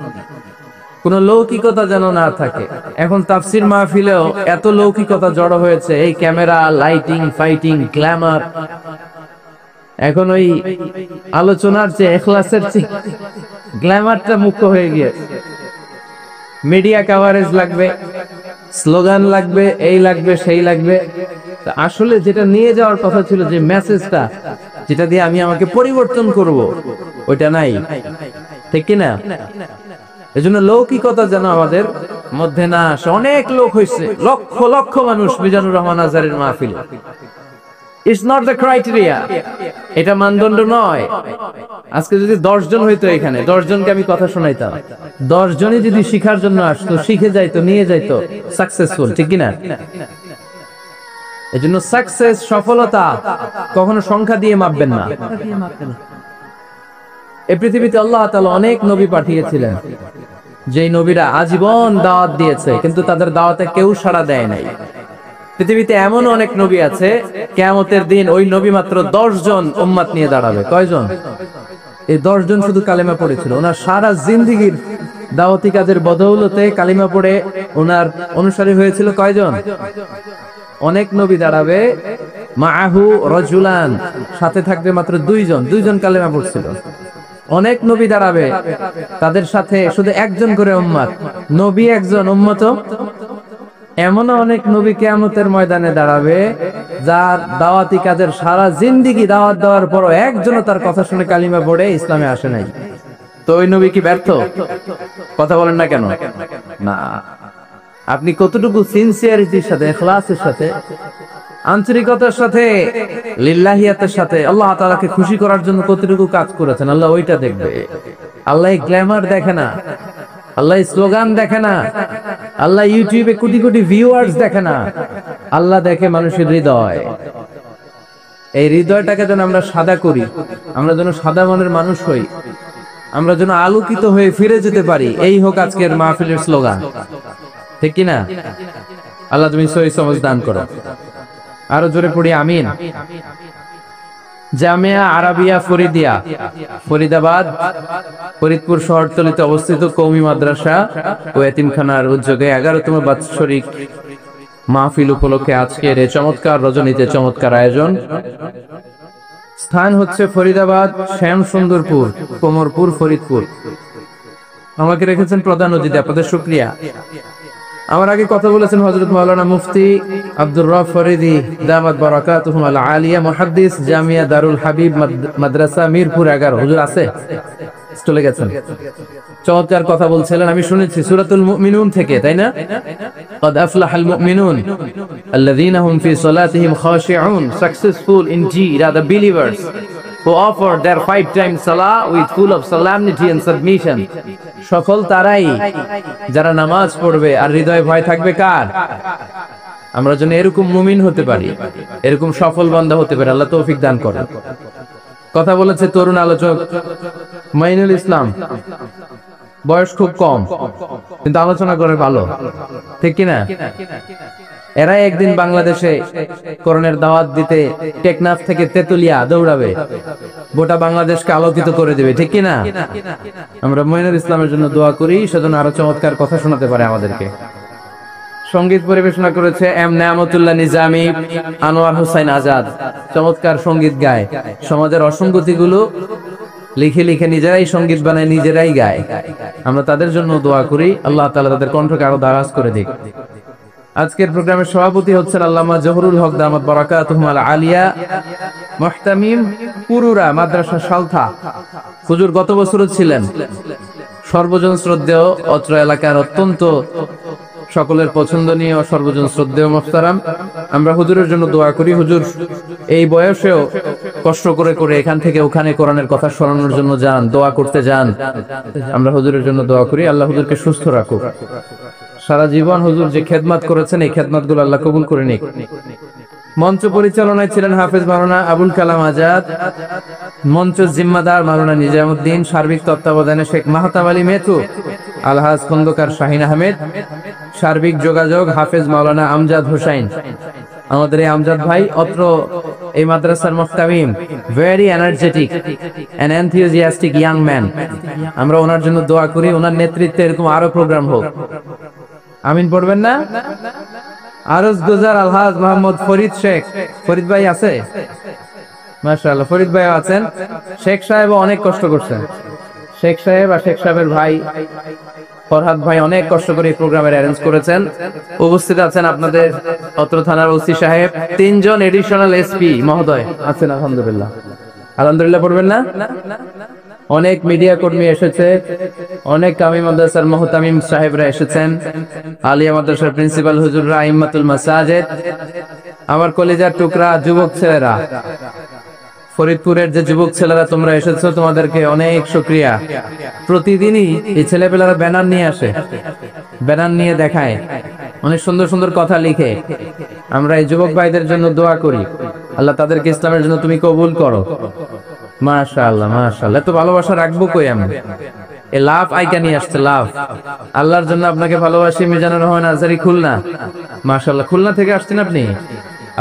কোনো লৌকিকতা যেন না থাকে। এখন তাফসীর মাহফিলেও এত লৌকিকতা জড়ো হয়েছে, এই ক্যামেরা, লাইটিং, ফাইটিং, গ্ল্যামার। এখন ওই আলোচনার চেয়ে, ইখলাসের চেয়ে গ্ল্যামারটা মুখ্য হয়ে গিয়েছে। মিডিয়া কভারেজ লাগবে, স্লোগান লাগবে, এই লাগবে, সেই লাগবে। আসলে যেটা নিয়ে যাওয়ার কথা ছিল, যে মেসেজটা, যেটা দিয়ে আমি আমাকে পরিবর্তন করব, ওইটা নাই, ঠিক কিনা? এজন্য লৌকিকতা যেন আমাদের মধ্যে না আসে। অনেক লোক হয়েছে, লক্ষ লক্ষ মানুষ মিজানুর রহমান আজহারের মাহফিলে। ইটস নট দ্য ক্রাইটেরিয়া, এটা মানদণ্ড নয়। আজকে যদি 10 জন হইতো, এখানে 10 জনকে আমি কথা শোনাইতাম, 10 জনই যদি শিখার জন্য আসতো, শিখে যাইতো, নিয়ে যাইতো, সাকসেসফুল, ঠিক কিনা? এজন্য সাকসেস, সফলতা কখনো সংখ্যা দিয়ে মাপবেন না। এই পৃথিবীতে আল্লাহ তাআলা অনেক নবী পাঠিয়েছিলেন, যেই নবীরা আজীবন দাওয়াত দিয়েছে, কিন্তু তাদের দাওয়াতে কেউ সাড়া দেয় নাই। পৃথিবীতে এমন অনেক নবী আছে, কিয়ামতের দিন ওই নবী মাত্র 10 জন উম্মত নিয়ে দাঁড়াবে। কয়জন? এই 10 জন শুধু কালেমা পড়েছিল। ওনার সারা জিন্দেগীর দাওয়াতি কাজের বদৌলতে কালিমা পড়ে ওনার অনুসারী হয়েছিল কয়জন? অনেক নবী দাঁড়াবে, মাআহু রাজুলান, সাথে থাকবে মাত্র 2 জন। 2 জন কালেমা পড়ছিল। অনেক নবী দাঁড়াবে, তাদের সাথে শুধু 1 জন করে উম্মত। নবী 1 জন, উম্মত এমন অনেক নবী কিয়ামতের ময়দানে দাঁড়াবে যার দাওয়াতি কাজের সারা জিন্দেগি দাওয়াত দেওয়ার পরও একজনও তার কথা শুনে কালিমা পড়ে ইসলামে আসে নাই। তো ওই নবী কি ব্যর্থ? কথা বলেন না কেন? না। আপনি কতটুকু সিনসিয়ারিটির সাথে, ইখলাসের সাথে, আন্তরিকতার সাথে, লিল্লাহিয়াতের সাথে আল্লাহ তাআলাকে খুশি করার জন্য কতটুকু কাজ করেছেন, আল্লাহ ওইটা দেখবে। আল্লাহ গ্ল্যামার দেখে না, আল্লাহ স্লোগান দেখে না, আল্লাহ ইউটিউবে কোটি কোটি ভিউয়ার্স দেখে না, আল্লাহ দেখে মানুষের হৃদয়। এই হৃদয়টাকে যেন আমরা সাদা করি, আমরা যেন সাদা মনের মানুষ হই, আমরা যেন আলোকিত হয়ে ফিরে যেতে পারি, এই হোক আজকের মাহফিলের স্লোগান, ঠিক কিনা? আল্লাহ তুমি সহি সমঝ দান করো। আরো জোরে পড়ি আমিন। জামিয়া আরাবিয়া ফরিদিয়া, ফরিদাবাদ, ফরিদপুর শহরতলিতে অবস্থিত কওমি মাদ্রাসা ও এতিমখানার উদ্যোগে 11তম বাৎসরিক মাহফিল উপলক্ষে আজকের এই চমৎকার রজনীতে চমৎকার আয়োজন। স্থান হচ্ছে ফরিদাবাদ, শ্যামসুন্দরপুর, কোমরপুর, ফরিদপুর। আমাকে রেখেছেন প্রধান অতিথি, আপনাদের শুকরিয়া। আমার আগে কথা বলেছেন হযরত মাওলানা মুফতি আব্দুর রব ফরিদি দামাত বারাকাতুহুম আল আলিয়া, মুহাদ্দিস, জামিয়া দারুল হাবিব মাদ্রাসা, মিরপুর 11। হুজুর আছে? চলে গেছেন। চমৎকার কথা বলছিলেন, আমি শুনেছি সূরাতুল মুমিনুন থেকে, তাই না? قد أفلح المؤمنون الذين هم في صلاتهم خاشعون. Successful indeed are the believers who offer their 5-time salah with full of solemnity and submission. সফল তারাই যারা নামাজ পড়বে আর হৃদয়ে ভয় থাকবে কার? আমরা যেন এরকম মুমিন হতে পারি, এরকম সফল বান্দা হতে পারি, আল্লাহ তৌফিক দান করেন। কথা বলেছে তরুণ আলোচক মাইনুল ইসলাম, বয়স খুব কম কিন্তু আলোচনা করে ভালো, ঠিক কিনা? এরাই একদিন বাংলাদেশে কোরআনের দাওয়াত দিতে টেকনাফ থেকে তেতুলিয়া দৌড়াবে, গোটা বাংলাদেশকে আলোকিত করে দেবে, ঠিক কিনা? আমরা মাইনুল ইসলামের জন্য দোয়া করি, সেজন্য আরো চমৎকার কথা শোনাতে পারে আমাদেরকে। সঙ্গীত পরিবেশনা করেছে এম নেয়ামতুল্লাহ নিজামী, আনোয়ার হোসেন আজাদ। চমৎকার সঙ্গীত গায়, সমাজের অসঙ্গতিগুলো লিখে লিখে নিজেরাই সঙ্গীত বানায়, নিজেরাই গায়। আমরা তাদের জন্য দোয়া করি, আল্লাহ তাআলা তাদের কণ্ঠকে আরো দারাজ করে দিক। আজকের প্রোগ্রামের সভাপতি হচ্ছেন আল্লামা জহুরুল হক দামাত বারাকাতুহুম আল আলিয়া, মুহতামিম পুরুরা মাদ্রাসা সালথা। হুজুর গত বছরও ছিলেন। সর্বজন শ্রদ্ধেয়, অত্র এলাকার অত্যন্ত সকলের পছন্দনীয়, সর্বজন শ্রদ্ধেয় মুহতারাম। আমরা হুজুরের জন্য দোয়া করি, হুজুর এই বয়সেও কষ্ট করে করে এখান থেকে ওখানে কোরআনের কথা শোনানোর জন্য যান, দোয়া করতে যান। আমরা হুজুরের জন্য দোয়া করি, আল্লাহ হুজুরকে সুস্থ রাখুক। সারা জীবন হুজুর যে খেদমত করেছেন, এই খেদমতগুলো আল্লাহ কবুল করে নিক। মঞ্চ পরিচালনায় ছিলেন হাফেজ মাওলানা আবুল কালাম আজাদ, মঞ্চ জিম্মাদার মাওলানা নিজামুদ্দিন, সার্বিক তত্ত্বাবধানে শেখ মাহতাব আলী মেথু, আলহাজ খন্দকার শাহিন আহমেদ, সার্বিক যোগাযোগ হাফেজ মাওলানা আমজাদ হোসাইন। আমাদের এই আমজাদ ভাই অত্র এই মাদ্রাসার মুহতামিম, very energetic and enthusiastic young man. আমরা ওনার জন্য দোয়া করি, ওনার নেতৃত্বে এরকম আরো প্রোগ্রাম হোক। আমিন পড়বেন না? আরজ গুজার আলহাজ মোহাম্মদ ফরিদ শেখ। ফরিদ ভাই আছে? মাশাআল্লাহ, ফরিদ ভাই আছেন। শেখ সাহেব অনেক কষ্ট করছেন। শেখ সাহেব আর শেখ সাহেবের ভাই ফরহাদ ভাই অনেক কষ্ট করে এই প্রোগ্রামের অ্যারেঞ্জ করেছেন। উপস্থিত আছেন আপনাদের অত্র থানার ওসি সাহেব, 3 জন এডিশনাল এসপি মহোদয় আছেন। আলহামদুলিল্লাহ, আলহামদুলিল্লাহ পড়বেন না? অনেক মিডিয়া কর্মী এসেছে, অনেক কামি মাদ্রাসার মুহতামিম সাহেবরা এসেছেন, আলিয়া মাদ্রাসার প্রিন্সিপাল হুজুররা, আইম্মাতুল মাসাজিদ, আমার কলিজার টুকরা যুবক ছেলেরা, ফরিদপুরের যে যুবক ছেলেরা তোমরা এসেছো, তোমাদেরকে অনেক শুকরিয়া। প্রতিদিনই এই ছেলেপেলেরা ব্যানার নিয়ে আসে, ব্যানার নিয়ে দেখায়, অনেক সুন্দর সুন্দর কথা লিখে। আমরা এই যুবক ভাইদের জন্য দোয়া করি, আল্লাহ তাদেরকে ইসলামের জন্য তুমি কবুল করো। মাশাআল্লাহ, মাশাআল্লাহ, এত ভালোবাসা রাখবো কই আমি? এই লাভ আইকা নিয়ে আসছে, লাভ। আল্লাহর জন্য আপনাকে ভালোবাসি। মিজানুর রহমান আজহারি, খুলনা। মাশাআল্লাহ, খুলনা থেকে আসছেন আপনি?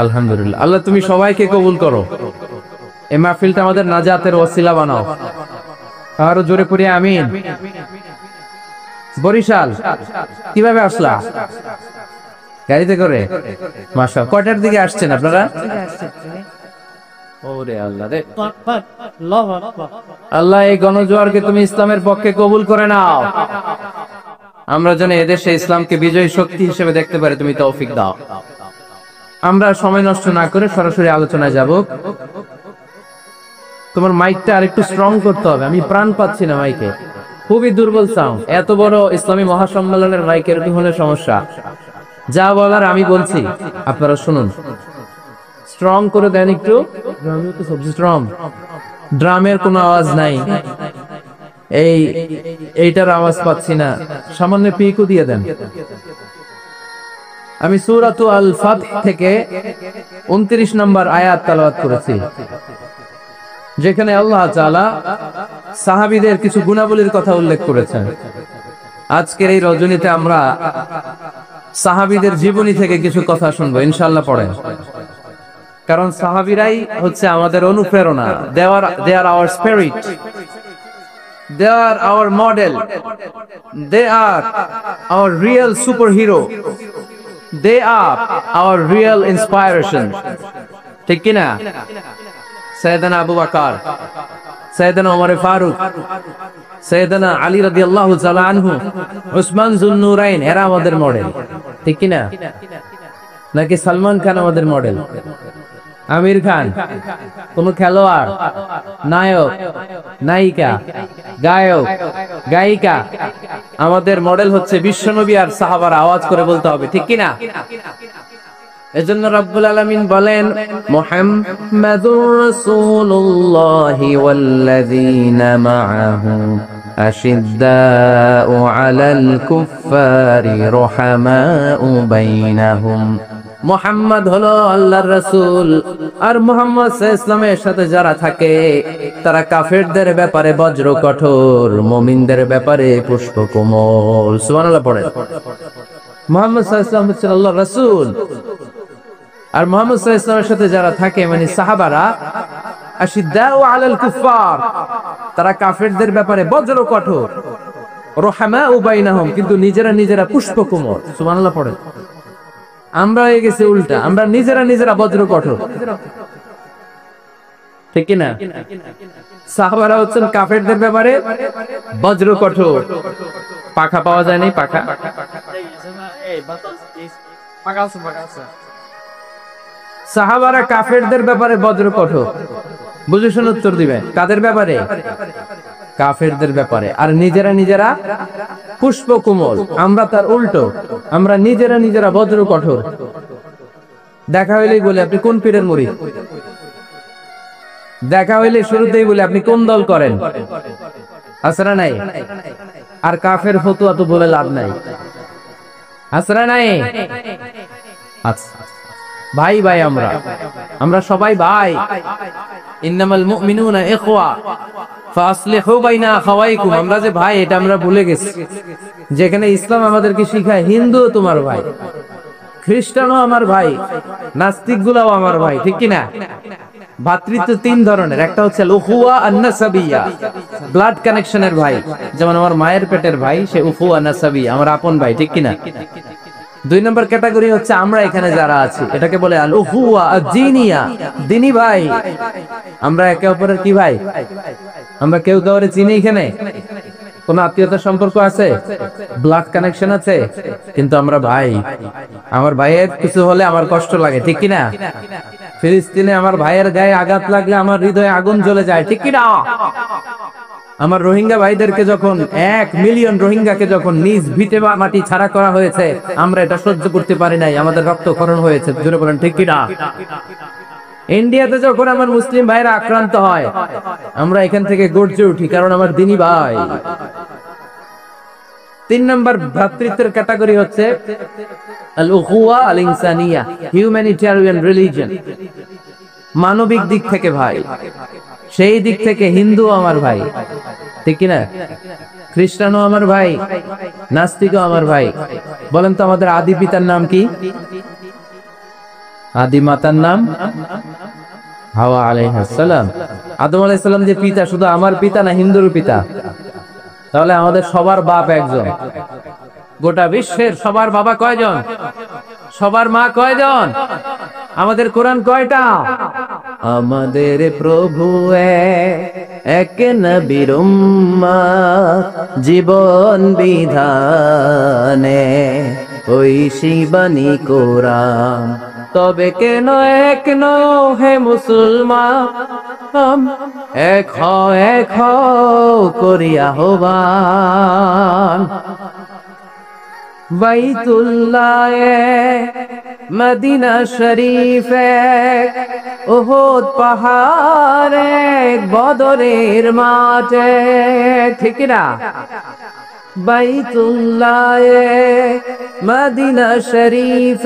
আলহামদুলিল্লাহ, আল্লাহ তুমি সবাইকে কবুল করো। এই মাহফিলটা আমাদের নাজাতের ওসিলা বানাও। আরো জোরে পড়ি আমিন। বরিশাল কিভাবে আসলা? গাড়িতে করে? মাশাআল্লাহ, কয়টার দিকে আসছেন আপনারা? ওরে আল্লাহ রে, আল্লাহ এই গণজোয়ারকে তুমি ইসলামের পক্ষে কবুল করে নাও। আমরা যেন এদেশে ইসলামকে বিজয়ী শক্তি হিসেবে দেখতে পারি, তুমি তৌফিক দাও। আমরা সময় নষ্ট না করে সরাসরি আলোচনায় যাব। তোমার মাইকটা আরেকটু স্ট্রং করতে হবে, আমি প্রাণ পাচ্ছি না মাইকে, খুবই দুর্বল সাউন্ড। এত বড় ইসলামী মহাসম্মেলনের মাইক এরকম হলে সমস্যা। যা বলার আমি বলছি, আপনারা শুনুন। স্ট্রং করে দেন একটু, স্ট্রং। ড্রামের কোনো আওয়াজ নাই, এইটার আওয়াজ পাচ্ছি না, সামান্য পিকও দিয়ে দেন। আমি সূরাতু আল ফাতহ থেকে 29 নম্বর আয়াত তেলাওয়াত করেছি, যেখানে আল্লাহ তাআলা সাহাবীদের কিছু গুণাবলীর কথা উল্লেখ করেছেন। আজকের এই রজনীতে আমরা সাহাবীদের জীবনী থেকে কিছু কথা শুনবো ইনশাআল্লাহ। পড়েন, কারণ সাহাবীরাই হচ্ছে আমাদের অনুপ্রেরণা। They are our spirit, they are our model, they are our real superhero, they are our real inspiration, ঠিক কি না? সাইয়েদনা আবু বকর, সাইয়েদনা ওমর ফারুক, সাইয়েদনা আলী রাদিয়াল্লাহু তাআলা আনহু, উসমান যুন্নুরাইন, এরা আমাদের মডেল, ঠিক কি না? নাকি সালমান খান আমাদের মডেল? আমির খান কোন খেলোয়াড়, নায়ক, নায়িকা, গায়ক, গায়িকা? আমাদের মডেল হচ্ছে বিশ্বনবী আর সাহাবারা। আওয়াজ করে বলতে হবে, ঠিক কি না? এজন্য রব্বুল আলামিন বলেন, মুহাম্মাদুর রাসূলুল্লাহি ওয়াল্লাযীনা মাআহু আশিদ্দাউ আলাল কুফফারি রুহামাউ বাইনাহুম। মুহাম্মদ হলো আল্লাহর রাসূল, আর মুহাম্মদ সাল্লাল্লাহু আলাইহি ওয়াসাল্লামের সাথে যারা থাকে তারা কাফেরদের ব্যাপারে বজ্র কঠোর, মুমিনদের ব্যাপারে পুষ্প কোমল। সুবহানাল্লাহ পড়ে। মুহাম্মদ সাল্লাল্লাহু আলাইহি ওয়াসাল্লাম হচ্ছেন আল্লাহর রাসূল, আর মুহাম্মদ সাল্লাল্লাহু আলাইহি ওয়াসাল্লামের সাথে যারা থাকে মানে সাহাবারা, আশিদ্দাউ আলাল কুফফার, তারা কাফেরদের ব্যাপারে বজ্র কঠোর, রুহামাউ বাইনাহুম, কিন্তু নিজেরা পুষ্প কোমল। সুবহানাল্লাহ পড়ে। আমরা হয়ে গেছে উল্টা, আমরা নিজেরা বজ্র কঠোর, ঠিক কি না? সাহাবারা হচ্ছেন কাফেরদের ব্যাপারে বজ্র কঠোর। পাখা পাওয়া যায় নাই, পাখা সাহাবারা কাফেরদের ব্যাপারে বজ্র কঠোর। বুঝে শুনে উত্তর দিবেন, কাদের ব্যাপারে? কাফেরদের ব্যাপারে। আর নিজেরা পুষ্প কোমল। আমরা তার উল্টো, আমরা নিজেরা বজ্র কঠোর। দেখা হইলেই বলে আপনি কোন পীরের মুরিদ, দেখা হইলে শুরুতেই বলে আপনি কোন দল করেন, আসরা নাই? আর কাফের ফতুয়া তো বলে লাভ নাই, আসরা নাই? আচ্ছা ভাই ভাই, আমরা সবাই ভাই। ইন্নামাল মুমিনুনা ইখওয়া ফাসলিহু বাইনা আখাওয়াইকুম। আমরা যে ভাই এটা আমরা ভুলে গেছি। যেখানে ইসলাম আমাদেরকে শিখায় হিন্দু তোমার ভাই, খ্রিস্টানও আমার ভাই, নাস্তিক গুলাও আমার ভাই, ঠিক কি না? ভাতৃত্ব তিন ধরনের, একটা হচ্ছে উখুয়া আন-নাসাবিয়া, ব্লাড কানেকশনের ভাই, যেমন আমার মায়ের পেটের ভাই, সে উখুয়া নাসাবিয়া, আমার আপন ভাই, ঠিক কি না? দুই নম্বর ক্যাটাগরি হচ্ছে আমরা এখানে যারা আছি, এটাকে বলে আল উখুয়া আদ-দীনিয়া, দ্বীনি ভাই। আমরা একে অপরের কি ভাই? আমরা কেউ কাউরে চিনি? এখানে কোন আত্মীয়তার সম্পর্ক আছে, ব্লাড কানেকশন আছে, কিন্তু আমরা ভাই। আমার ভাইয়ের কিছু হলে আমার কষ্ট লাগে, ঠিক কি না? ফিলিস্তিনে আমার ভাইয়ের গায়ে আঘাত লাগলে আমার হৃদয়ে আগুন জ্বলে যায়, ঠিক কি না? আমার রোহিঙ্গা ভাইদেরকে যখন 1 মিলিয়ন রোহিঙ্গাকে যখন নিজ ভিটে মাটি ছাড়া করা হয়েছে, আমরা এটা সহ্য করতে পারি নাই, আমাদের রক্তক্ষরণ হয়েছে। জোরে বলেন ঠিক কি না? ইন্ডিয়াতে যখন আমার মুসলিম ভাইরা আক্রান্ত হয়, আমরা এখান থেকে গর্জে উঠি, কারণ আমার দ্বীনি ভাই। 3 নম্বর ভ্রাতৃত্বের ক্যাটাগরি হচ্ছে আল উখুয়া আল ইনসানিয়া, হিউম্যানিটেরিয়ান রিলিজিয়ন, মানবিক দিক থেকে ভাই। সেই দিক থেকে হিন্দু আমার ভাই, ঠিক কি না? খ্রিস্টানও আমার ভাই, নাস্তিকও আমার ভাই। বলেন তো আমাদের আদি পিতার নাম কি? আদি মাতার নাম হাওয়া আলাইহিস সালাম। আদম আলাইহিস সালাম যে পিতা, শুধু আমার পিতা না, হিন্দুর পিতা? তাহলে আমাদের সবার বাপ একজন। গোটা বিশ্বের সবার বাবা কয়জন? সবার মা কয়জন? আমাদের কোরআন কয়টা? আমাদের প্রভু এক নবীর উম্মত, জীবন বিধানে ওই শিবানী কোরআন। তবে কেন এক নও হে মুসলমান, এক করিয়া আহ্বান। বাইতুল্লাহ মদিনা শরীফ উহুদ পাহাড়ে বদরের মাঠে, ঠিক না? বাইতুল্লাহ মদিনা শরীফ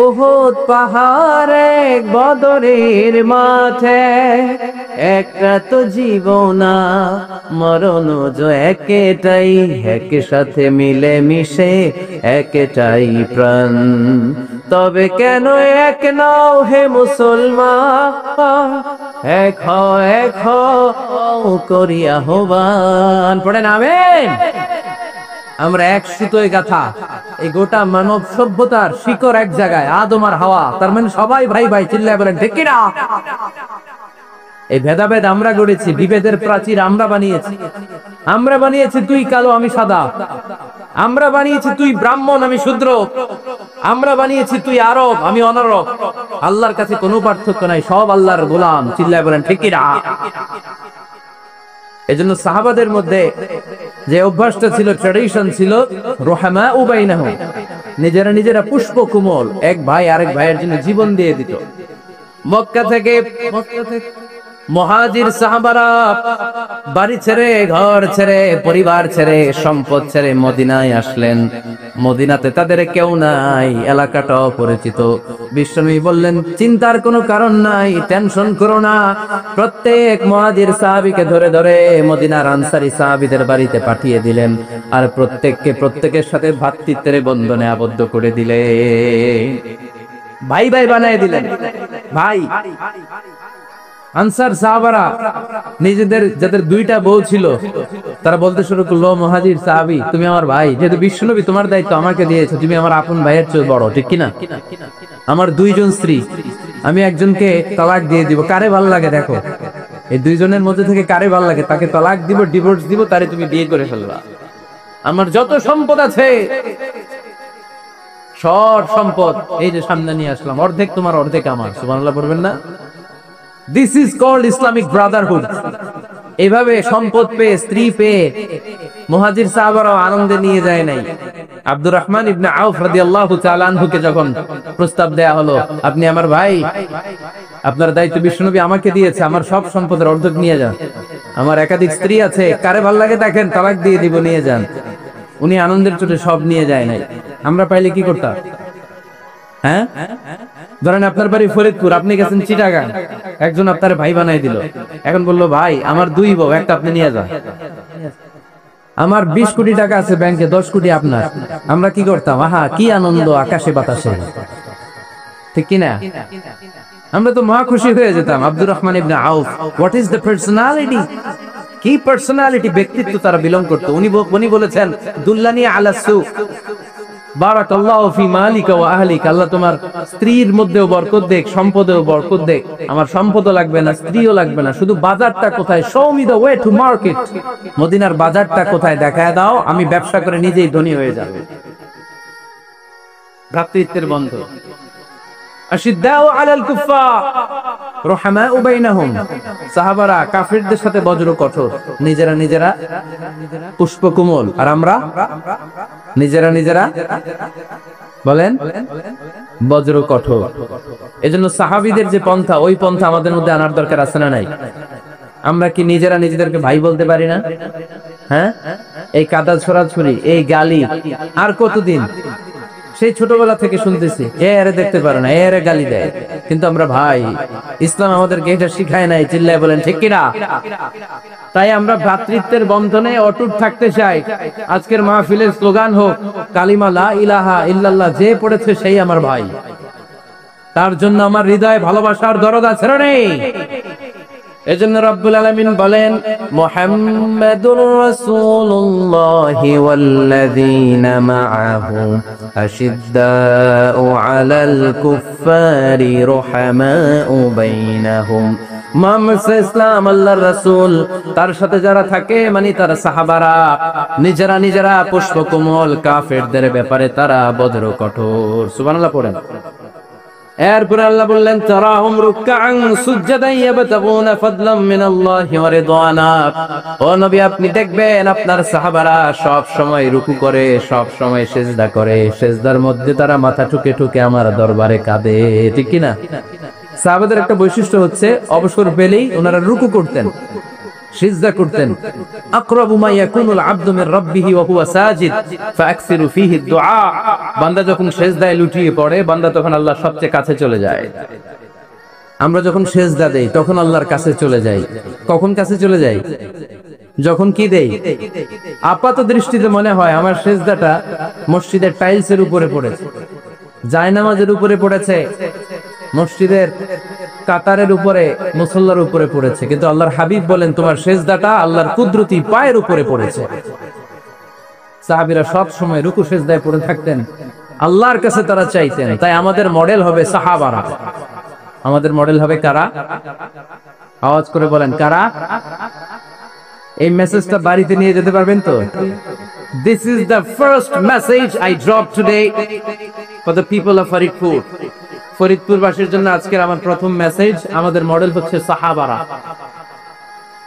উহুদ পাহাড়ে বদরের মাঠে, একটা তো জীবনা মরণ যে একটাই, এক সাথে মিলে মিশে একটাই প্রাণ। তবে কেন এক নও হে মুসলমান, এক করিয়া আহ্বান। পড়েন আমিন। আমরা এক সুতোয় গাথা, এই গোটা মানব সভ্যতার শিকড় এক জায়গায়, আদম আর হাওয়া, তার মানে সবাই ভাই ভাই। চিল্লায় বলেন ঠিক কিনা? এই ভেদাভেদ আমরা গড়েছি, বিভেদের প্রাচীর আমরা বানিয়েছি। আমরা বানিয়েছি তুই কালো আমি সাদা, আমরা বানিয়েছি তুই ব্রাহ্মণ আমি শূদ্র, আমরা বানিয়েছি তুই আরব আমি অনারব। আল্লাহর কাছে কোনো পার্থক্য নাই, সব আল্লাহর গোলাম। চিল্লায় বলেন ঠিক কিনা? এজন্য সাহাবাদের মধ্যে যে অভ্যাসটা ছিল, ট্র্যাডিশন ছিল, রুহামা বাইনাহুম, নিজেরা নিজেরা পুষ্প কোমল, এক ভাই আরেক ভাইয়ের জন্য জীবন দিয়ে দিত। মক্কা থেকে মুহাজির সাহাবারা বাড়ি ছেড়ে, ঘর ছেড়ে, পরিবার ছেড়ে, সম্পদ ছেড়ে মদিনায় আসলেন। মদিনাতে তাদের কেউ নাই, এলাকাটা অপরিচিত। বিশ্বনবী বললেন চিন্তার কোনো কারণ নাই, টেনশন করো না। প্রত্যেক মুহাজির সাহাবীকে ধরে ধরে মদিনার আনসারী সাহাবীদের বাড়িতে পাঠিয়ে দিলেন, আর প্রত্যেকের সাথে ভ্রাতৃত্বের বন্ধনে আবদ্ধ করে দিলেন, ভাই ভাই বানিয়ে দিলেন। ভাই আনসার সাহাবারা নিজেদের, যাদের দুইটা বউ ছিল, তারা বলতে শুরু করলো, মুহাজির সাহাবী তুমি আমার ভাই, যেহেতু বিশ্বনবী তোমার দায়িত্ব আমাকে দিয়েছে, তুমি আমার আপন ভাইয়ের চেয়ে বড়, ঠিক কিনা? আমার দুইজন স্ত্রী, আমি একজনকে তালাক দিয়ে দিব, কারে ভালো লাগে দেখো, এই দুইজনের মধ্যে থেকে কারে ভালো লাগে তাকে তালাক দিব, ডিভোর্স দিব, তারে তুমি বিয়ে করে ফেলবা। আমার যত সম্পদ আছে সব সম্পদ এই যে সামনে নিয়ে আসলাম, অর্ধেক তোমার অর্ধেক আমার। সুবহানাল্লাহ পড়বেন না? This is called Islamic brotherhood. এভাবে সম্পদ পেয়ে, স্ত্রী পেয়ে মুহাজির সাহাবারাও আনন্দে নিয়ে যায় নাই। আব্দুর রহমান ইবনে আউফ রাদিয়াল্লাহু তাআলা আনহুকে যখন প্রস্তাব দেয়া হলো, আপনি আমার ভাই, আপনার দায়িত্ব বিশ্বনবী আমাকে দিয়েছে, আমার সব সম্পদের অর্ধেক নিয়ে যান, আমার একাধিক স্ত্রী আছে, কারে ভালো লাগে দেখেন, তালাক দিয়ে দিব, নিয়ে যান। উনি আনন্দের চোটে সব নিয়ে যায় নাই। আমরা পাইলে কি করতাম? হ্যাঁ, ধরেন আপনার বাড়ি ফরিদপুর, আপনি গেছেন চিটাগাং, একজন আপনার ভাই বানাই দিল, এখন বললো ভাই আমার দুই বউ, একটা আপনি নিয়ে যান। আমার 20 কোটি টাকা আছে ব্যাংকে, 10 কোটি আপনার। আমরা কি করতাম? আহা কি আনন্দ আকাশে বাতাসে, ঠিক কিনা? আমরা তো মহা খুশি হয়ে যেতাম। আব্দুর রহমান ইবনে আউফ, হোয়াট ইজ দ্য পার্সোনালিটি, কি পার্সোনালিটি, ব্যক্তিত্ব তারা বিলং করতো। উনি বলেছেন দুল্লানি আলা সুক, বারাকাল্লাহু ফি মালিকা ওয়া আহলিকা, আল্লাহ তোমার স্ত্রীর মধ্যেও বরকত দেখ, সম্পদেও বরকত দেখ। আমার সম্পদও লাগবে না, স্ত্রীও লাগবে না, শুধু বাজারটা কোথায়, show me the way to market, মদিনার বাজারটা কোথায় দেখায় দাও, আমি ব্যবসা করে নিজেই ধনী হয়ে যাব। ভ্রাতৃত্বের বন্ধন। আশিদ্দাউ আলাল কুফার রুহামাউ বাইনাহুম, সাহাবারা কাফিরদের সাথে বজ্র কঠোর, নিজেরা নিজেরা পুষ্পকোমল, আর আমরা নিজেরা নিজেরা বলেন বজ্র কঠোর। এজন্য সাহাবীদের যে পন্থা, ওই পন্থা আমাদের মধ্যে আনার দরকার আছে না নাই? আমরা কি নিজেরা নিজেদেরকে ভাই বলতে পারি না? হ্যাঁ, এই কাদা ছোড়াছুরি, এই গালি আর কতদিন? সেই ছোটবেলা থেকে শুনতেছি, এরে দেখতে পারে না, এরে গালি দেয়, কিন্তু আমরা ভাই। ইসলাম আমাদেরকে এটা শিখায় নাই। চিল্লায় বলেন ঠিক কিনা? তাই আমরা ভ্রাতৃত্বের বন্ধনে অটুট থাকতে চাই। আজকের মাহফিলের স্লোগান হোক কালিমা লা ইলাহা ইল্লাল্লাহ, যে পড়েছে সেই আমার ভাই, তার জন্য আমার হৃদয়ে ভালোবাসার দরদ আছে না নেই? এজন্য রব্বুল আলামিন বলেন মুহাম্মাদুর রাসূলুল্লাহি ওয়াল্লাযীনা মাআহু আশিদ্দাউ আলাল কুফফারি রুহামাউ বাইনাহুম। মুহাম্মদ সাল্লাল্লাহু আলাইহি ওয়াসাল্লাম আল্লাহর রাসূল, তার সাথে যারা থাকে মানে তার সাহাবারা নিজেরা পুষ্পকোমল, কাফেরদের ব্যাপারে তারা বজ্র কঠোর। সুবহানাল্লাহ পড়েন। এরপরে আল্লাহ বললেন তারাহুম রুকআন সুজদান ইয়াবতাগুনা ফাদলাম মিনাল্লাহি ওয়া রিদওয়ানা। ও নবী, আপনি দেখবেন আপনার সাহাবারা সব সময় রুকু করে, সব সময় সিজদা করে, সিজদার মধ্যে তারা মাথা ঠুকে ঠুকে আমার দরবারে কাঁদে। ঠিক কি না? সাহাবাদের একটা বৈশিষ্ট্য হচ্ছে অবসর পেলেই ওনারা রুকু করতেন, সিজদা করতেন। আকরাবু মা ইয়াকুনুল আবদু মির রাব্বিহি ওয়া হুয়া সাজিদ ফাআকসিরু ফীহি দুআ। বান্দা যখন সিজদায় লুটিয়ে পড়ে, বান্দা তখন আল্লাহর সবচেয়ে কাছে চলে যায়। আমরা যখন সিজদা দেই তখন আল্লাহর কাছে চলে যাই। কখন কাছে চলে যাই? যখন কি দেই? আপাত দৃষ্টিতে মনে হয় আমার সিজদাটা মসজিদের টাইলসের উপরে পড়েছে, জায়নামাজের উপরে পড়েছে, মসজিদের কাতারের উপরে, মুসল্লার উপরে পড়েছে, কিন্তু আল্লাহর হাবিব বলেন তোমার সিজদাটা আল্লাহর কুদরতি পায়ের উপরে পড়েছে। সাহাবীরা সব সময় রুকু সিজদায় পড়ে থাকতেন, আল্লাহর কাছে তারা চাইতেন। তাই আমাদের মডেল হবে সাহাবারা। আমাদের মডেল হবে কারা? আওয়াজ করে বলেন কারা? এই মেসেজটা বাড়িতে নিয়ে যেতে পারবেন তো? This is the first message I dropped today for the people of Faridpur. ফরিদপুরবাসীর জন্য আজকের আমার প্রথম মেসেজ, আমাদের মডেল হচ্ছে সাহাবারা।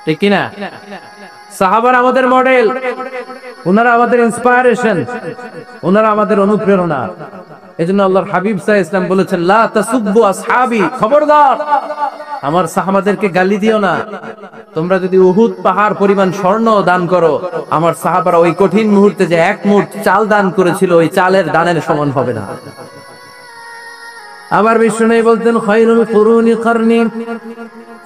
ঠিক কি না? সাহাবারা আমাদের মডেল, ওনারা আমাদের ইন্সপায়ারেশন, ওনারা আমাদের অনুপ্রেরণা। এজন্য আল্লাহর হাবিব সাল্লাল্লাহু আলাইহি ওয়াসাল্লাম বলেছেন লা তাসুব্বু আসহাবি, খবরদার আমার সাহাবাদেরকে গালি দিও না। তোমরা যদি উহুদ পাহাড় পরিমাণ স্বর্ণ দান করো, আমার সাহাবারা ওই কঠিন মুহূর্তে যে এক মুঠ চাল দান করেছিল, ওই চালের দানের সমান হবে না। আবার বিষ্ণু বলতেন খায়রুল কুরুনি কারনি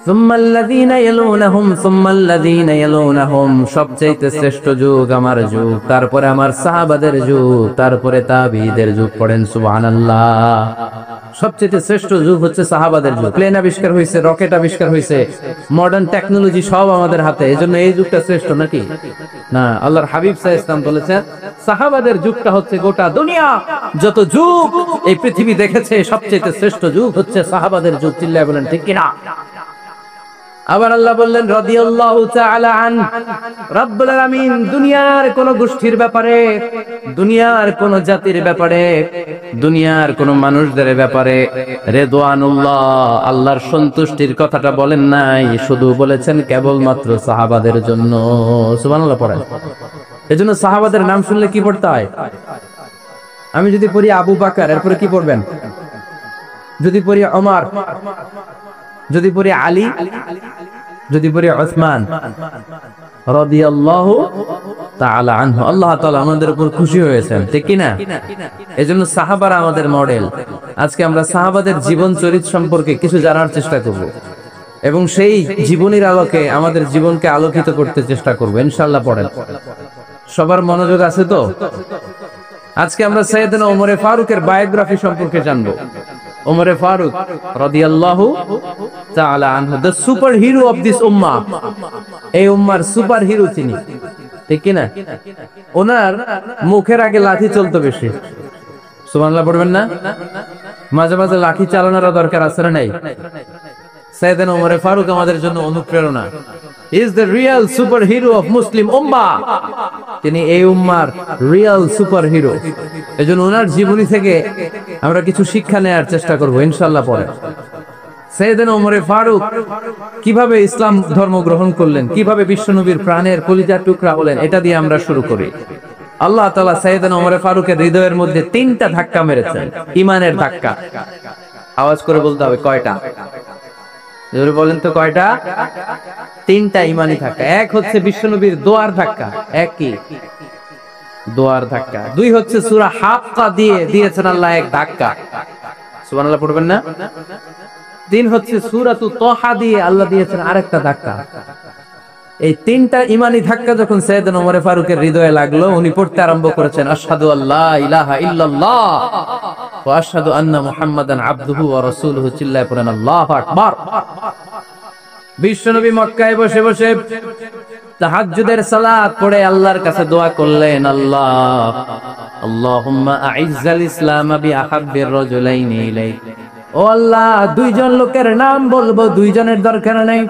সুম্মা আল্লাযীনা ইয়ালুনাহুম সুম্মা আল্লাযীনা ইয়ালুনাহুম। সবচেয়ে শ্রেষ্ঠ যুগ আমার যুগ, তারপরে আমার সাহাবাদের যুগ, তারপরে তাবিঈদের যুগ। পড়েন সুবহানাল্লাহ। সবচেয়ে শ্রেষ্ঠ যুগ হচ্ছে সাহাবাদের যুগ। প্লেন আবিষ্কার হয়েছে, রকেট আবিষ্কার হয়েছে, মডার্ন টেকনোলজি সব আমাদের হাতে। এজন্য এই যুগটা শ্রেষ্ঠ নাকি? না, আল্লাহর হাবিব সাল্লাল্লাহু আলাইহি ওয়াসাল্লাম বলেছেন সাহাবাদের যুগটা হচ্ছে গোটা দুনিয়া যত যুগ এই পৃথিবী দেখেছে, সবচেয়ে শ্রেষ্ঠ যুগ হচ্ছে সাহাবাদের যুগ। চিল্লায় বলেন ঠিক কিনা? আবার আল্লাহ বললেন রাদিয়াল্লাহু তাআলা আন। রব্বুল আলামিন দুনিয়ার কোন গোষ্ঠীর ব্যাপারে, দুনিয়ার কোন জাতির ব্যাপারে, দুনিয়ার কোন মানুষদের ব্যাপারে রিদওয়ানুল্লাহ, আল্লাহর সন্তুষ্টির কথাটা বলেন নাই, শুধু বলেছেন কেবলমাত্র সাহাবাদের জন্য। সুবহানাল্লাহ পড়েন। এজন্য সাহাবাদের নাম শুনলে কি পড়তে হয়? আমি যদি পড়ি আবু বকর, এরপরে কি পড়বেন? যদি পড়ি ওমর, যদি পড়ি আলী, যদি পড়ি উসমান রাদিয়াল্লাহু তাআলা আনহু, আল্লাহ তাআলা আমাদের উপর খুশি হয়েছেন। ঠিক কি না? এজন্য সাহাবারা আমাদের মডেল। আজকে আমরা সাহাবাদের জীবন চরিত্র সম্পর্কে কিছু জানার চেষ্টা করব এবং সেই জীবনের আলোকে আমাদের জীবনকে আলোকিত করতে চেষ্টা করব ইনশাআল্লাহ। পড়েন। সবার মনোযোগ আছে তো? আজকে আমরা সাইয়েদনা ওমরে ফারুকের বায়োগ্রাফি সম্পর্কে জানব। ওমরে ফারুক রাদিয়াল্লাহু তাআলা আনহু, the superhero of this উম্মাহ। এই উম্মার সুপার হিরো তিনি। ঠিক কি না? ওনার মুখের আগে লাঠি চলতো বেশি। সুবহানাল্লাহ পড়বেন না? মাঝে মাঝে লাঠি চালানোর দরকার আছে না নাই? সাইয়েদনা ওমরে ফারুক আমাদের জন্য অনুপ্রেরণা। He is the real superhero of Muslim ummah. তিনি এই উম্মার রিয়েল সুপার হিরো। এজন্য ওনার জীবনী থেকে আমরা কিছু শিক্ষা নেওয়ার চেষ্টা করব ইনশাআল্লাহ। পরে সাইয়েদনা ওমরে ফারুক কিভাবে ইসলাম ধর্ম গ্রহণ করলেন, কিভাবে বিশ্বনবীর প্রাণের কলিজার টুকরা হলেন, এটা দিয়ে আমরা শুরু করি। আল্লাহ তাআলা সাইয়েদনা ওমরে ফারুকের হৃদয়ের মধ্যে 3টা ধাক্কা মেরেছেন, ঈমানের ধাক্কা। আওয়াজ করে বলতে হবে কয়টা? জোরে বলেন তো কয়টা? 3টা ঈমানি ধাক্কা। এক হচ্ছে বিশ্বনবীর দোয়ার ধাক্কা, এক কি? দোয়ার ধাক্কা। 2 হচ্ছে সূরা হাক্কা দিয়ে দিয়েছেন আল্লাহ এক ধাক্কা। সুবহানাল্লাহ পড়বেন না? 3 হচ্ছে সূরাতু তাহা দিয়ে আল্লাহ দিয়েছেন আরেকটা ধাক্কা। এই 3টা ঈমানি ধাক্কা যখন সাইয়েদনা ওমর ফারুকের হৃদয়ে লাগলো, উনি পড়তে আরম্ভ করেছেন আশহাদু আল্লা ইলাহা ইল্লাল্লাহ ওয়া আশহাদু আন্না মুহাম্মাদান আবদুহু ওয়া রাসূলুহু। চিল্লায়ে পড়েন আল্লাহু আকবার। বিশ্বনবী মক্কায় বসে বসে তাহাজ্জুদের সালাত পড়ে আল্লাহর কাছে দোয়া করলেন, আল্লাহ আল্লাহুম্মা আইজ্জাল ইসলাম বিআহাব্বির রাজুলাইনি ইলাইক। ও আল্লাহ, দুইজন লোকের নাম বলবো, দুইজনের দরকার নেই,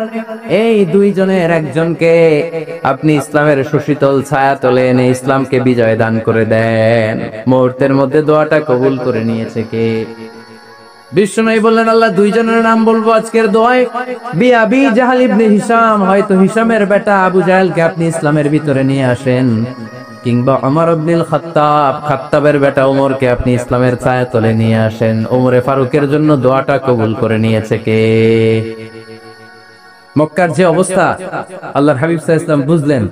এই দুইজনের একজনকে আপনি ইসলামের সুশীতল ছায়া তলে এনে ইসলামকে বিজয় দান করে দেন। মুহূর্তের মধ্যে দোয়াটা কবুল করে নিয়েছে কে? বিশ্বনবী বললেন, আল্লাহ দুইজনের নাম বলবো আজকের দোয়ায়, বিআবি জাহল ইবনে হিশাম, হয়তো হিশামের বেটা আবু জাহেলকে আপনি ইসলামের ভিতরে নিয়ে আসেন, কিংবা ওমর ইবনুল খাত্তাব, খাত্তাবের বেটা ওমরকে আপনি ইসলামের ছায়াতলে নিয়ে আসেন। ওমরে ফারুকের জন্য দোয়াটা কবুল করে নিয়েছে কে? মক্কার যে অবস্থা, আল্লাহর হাবিব সাল্লাল্লাহু আলাইহি ওয়াসাল্লাম বুঝলেন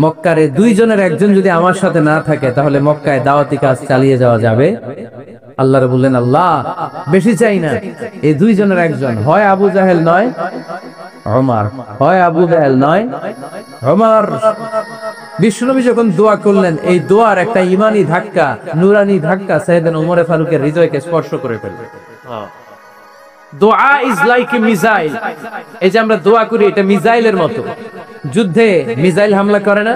মক্কার এই দুইজনের একজন যদি আমার সাথে না থাকে তাহলে মক্কায় দাওয়াতি কাজ চালিয়ে যাওয়া যাবে। আল্লাহর বললেন, আল্লাহ বেশি চাই না, এই দুইজনের একজন, হয় আবু জাহেল নয় ওমর, হয় আবু জাহেল নয় ওমর। বিশ্বনবী যখন দোয়া করলেন, এই দোয়ার একটা ইমানি ধাক্কা, নুরানি ধাক্কা সাইয়েদনা ওমর ফারুকের হৃদয়কে স্পর্শ করে ফেলবে। দোয়া ইজ লাইক এ মিসাইল। এই যে আমরা দোয়া করি, এটা মিসাইলের মতো। যুদ্ধে মিসাইল হামলা করে না?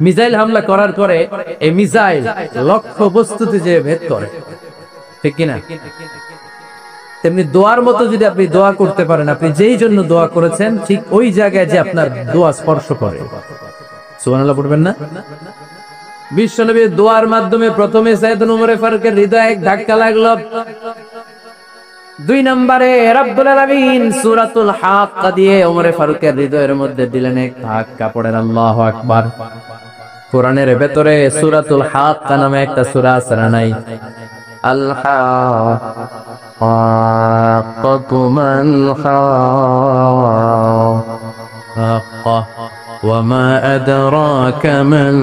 মিসাইল হামলা করার পরে এই মিসাইল লক্ষ্য বস্তুতে যে ভেদ করে, ঠিক কিনা? তেমনি দোয়ার মতো যদি আপনি দোয়া করতে পারেন, আপনি যেই জন্য দোয়া করেছেন ঠিক ওই জায়গায় যে আপনার দোয়া স্পর্শ করে। সুবহানাল্লাহ পড়বেন না? বিশ্বনবীর দোয়ার মাধ্যমে প্রথমে সাইয়েদনা ওমর ফারুকের হৃদয়ে এক ধাক্কা লাগলো। 2 নম্বরে রব্বুল আলামিন সূরাতুল হাক্কা দিয়ে ওমর ফারুকের হৃদয়ের মধ্যে দিলেন এক ধাক্কা। পড়েন আল্লাহু আকবার। কোরআনের ভেতরে সূরাতুল হাক্কা নামে একটা সূরা আছে না নাই? আল হাক্কাতু মাল হাক্কা ওয়া মা আদরাকা মাল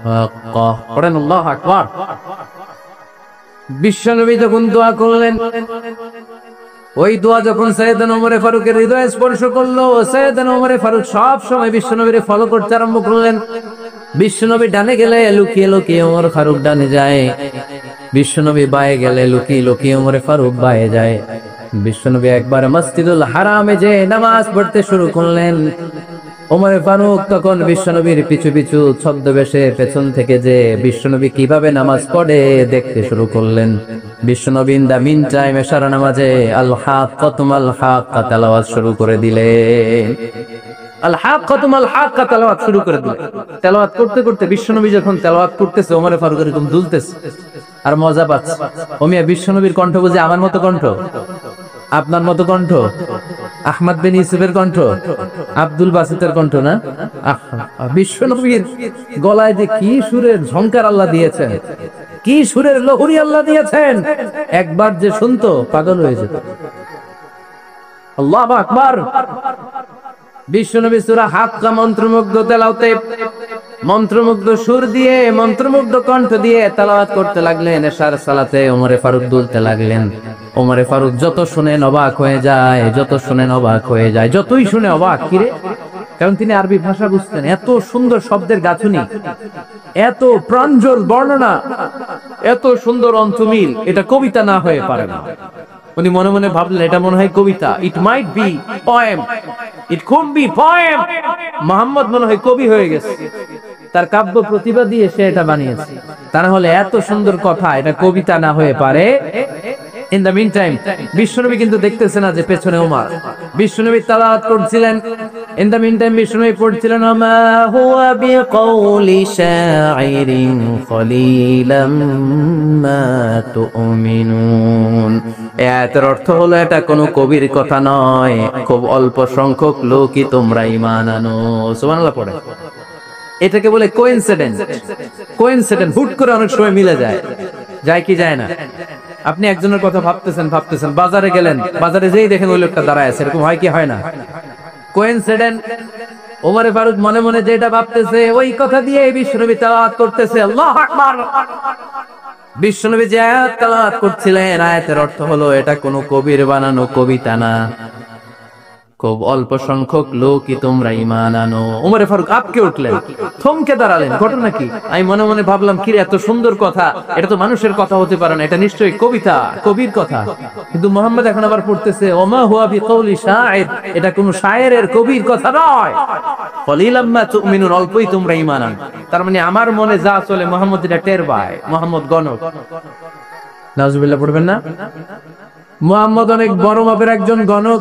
হাক্কা। পড়েন আল্লাহু আকবার। বিশ্বনবী যখন দোয়া করলেন, ওই দোয়া যখন সাইয়েদনা ওমর ফারুকের হৃদয়ে স্পর্শ করলো, সাইয়েদনা ওমর ফারুক সব সময় বিশ্বনবীর ফলো করতে আরম্ভ করলেন। বিশ্বনবী ডানে গেলে লুকিয়ে লুকিয়ে ওমর ফারুক ডানে যায়, বিশ্বনবী বায়ে গেলে লুকিয়ে লুকিয়ে ওমর ফারুক বায়ে যায়। বিশ্বনবী একবার মসজিদুল হারামে যে নামাজ পড়তে শুরু করলেন, ওমর ফারুক তখন বিশ্বনবীর পিছু পিছু ছদ্মবেশে পেছন থেকে যে বিশ্বনবী কিভাবে নামাজ পড়ে দেখতে শুরু করলেন। বিশ্বনবী ইন দা মিন টাইম এশারা নামাজে আল হাক্কাতু মাল হাক্কা তেলাওয়াত শুরু করে দিলেন। আল হাক্কাতু মাল হাক্কা তেলাওয়াত শুরু করে দিলেন। তেলাওয়াত করতে করতে বিশ্বনবী যখন তেলাওয়াত করতেছে, ওমর ফারুক এরকম দুলতেছে আর মজা পাচ্ছে। ওমিয়া বিশ্বনবীর কণ্ঠ বুঝে আমার মতো কণ্ঠ, আপনার মতো কণ্ঠ, আহমদ বিন ইউসুফের কণ্ঠ, আব্দুল বাসিতের কণ্ঠ না? বিশ্বনবীর গলায় যে কি সুরের ঝংকার আল্লাহ দিয়েছেন, কি সুরের লহরী আল্লাহ দিয়েছেন, একবার যে শুনতো পাগল হয়ে যেত। আল্লাহু আকবার। বিশ্বনবী সূরা হাক্কা মন্ত্রমুগ্ধ তেলাওয়াতে, মন্ত্রমুগ্ধ সুর দিয়ে, মন্ত্রমুগ্ধ কণ্ঠ দিয়ে তেলাওয়াত করতে লাগলেন। এশার সালাতে ওমর ফারুক দুলতে লাগলেন। ওমর ফারুক যত শুনেন অবাক হয়ে যায়, যত শুনেন অবাক হয়ে যায়, যতই শুনে অবাক। কিরে? কারণ তিনি আরবি ভাষা বুঝতেন। এত সুন্দর শব্দের গাঁথুনি, এত প্রাঞ্জল বর্ণনা, এত সুন্দর অন্তমিল, এটা কবিতা না হয়ে পারে না। উনি মনে মনে ভাবলেন, এটা মনে হয় কবিতা। It might be poem, it could be poem. Muhammad মনে হয় কবি হয়ে গেছে, তার কাব্য প্রতিভা দিয়ে সে এটা বানিয়েছে। তা না হলে এত সুন্দর কথা, এটা কবিতা না হয়ে পারে। ইন দ্য মিন টাইম বিশ্বনবী কিন্তু দেখতেছে না যে পেছনে ওমর। বিশ্বনবী তেলাওয়াত করছিলেন। ইন দ্য মিন টাইম বিশ্বনবী পড়ছিলেন, মা হুয়া বিকাউলি শাইরিন কলিলাম মা তুমিনুন। এর অর্থ হলো এটা কোনো কবির কথা নয়, খুব অল্প সংখ্যক লোকই তোমরা ঈমান আনো। সুবহানাল্লাহ পড়ে। এটাকে বলে কোইন্সিডেন্স। কোইন্সিডেন্স হুট করে অনেক সময় মিলে যায়, যায় কি যায় না? আপনি একজনের কথা ভাবতেছেন ভাবতেছেন, বাজারে গেলেন, বাজারে যেই দেখেন ওই লোকটা দাঁড়ায় আছে, এরকম হয় কি হয় না? কোইন্সিডেন্স। ওমর ফারুক মনে মনে যেটা ভাবতেছে ওই কথা দিয়ে বিশ্বনবী তেলাওয়াত করতেছে। আল্লাহু আকবার। বিশ্বনবী যে আয়াত তেলাওয়াত করছিলেন, আয়াতের অর্থ হলো এটা কোনো কবির বানানো কবিতা না, খুব অল্প সংখ্যক লোকই তোমরা ঈমান আনো। ওমরে ফারুক আপকে উঠলেন, থমকে দাঁড়ালেন। ঘটনা কি? আমি মনে মনে ভাবলাম, কি এত সুন্দর কথা, এটা তো মানুষের কথা হতে পারে না, এটা নিশ্চয়ই কবিতা, কবির কথা। কিন্তু মুহাম্মদ এখন আবার পড়তেছে ওমা হুয়া বিকৌলি শায়ের, এটা কোন শায়েরের, কবির কথা নয়। কলিলাম মা তুমিনুন, অল্পই তোমরা ঈমান আনো। তার মানে আমার মনে যা চলে মুহাম্মদ এটা টের পায়। মুহাম্মদ গণক। নাউজুবিল্লাহ পড়বেন না? মুহাম্মদ অনেক বড় মাপের একজন গণক।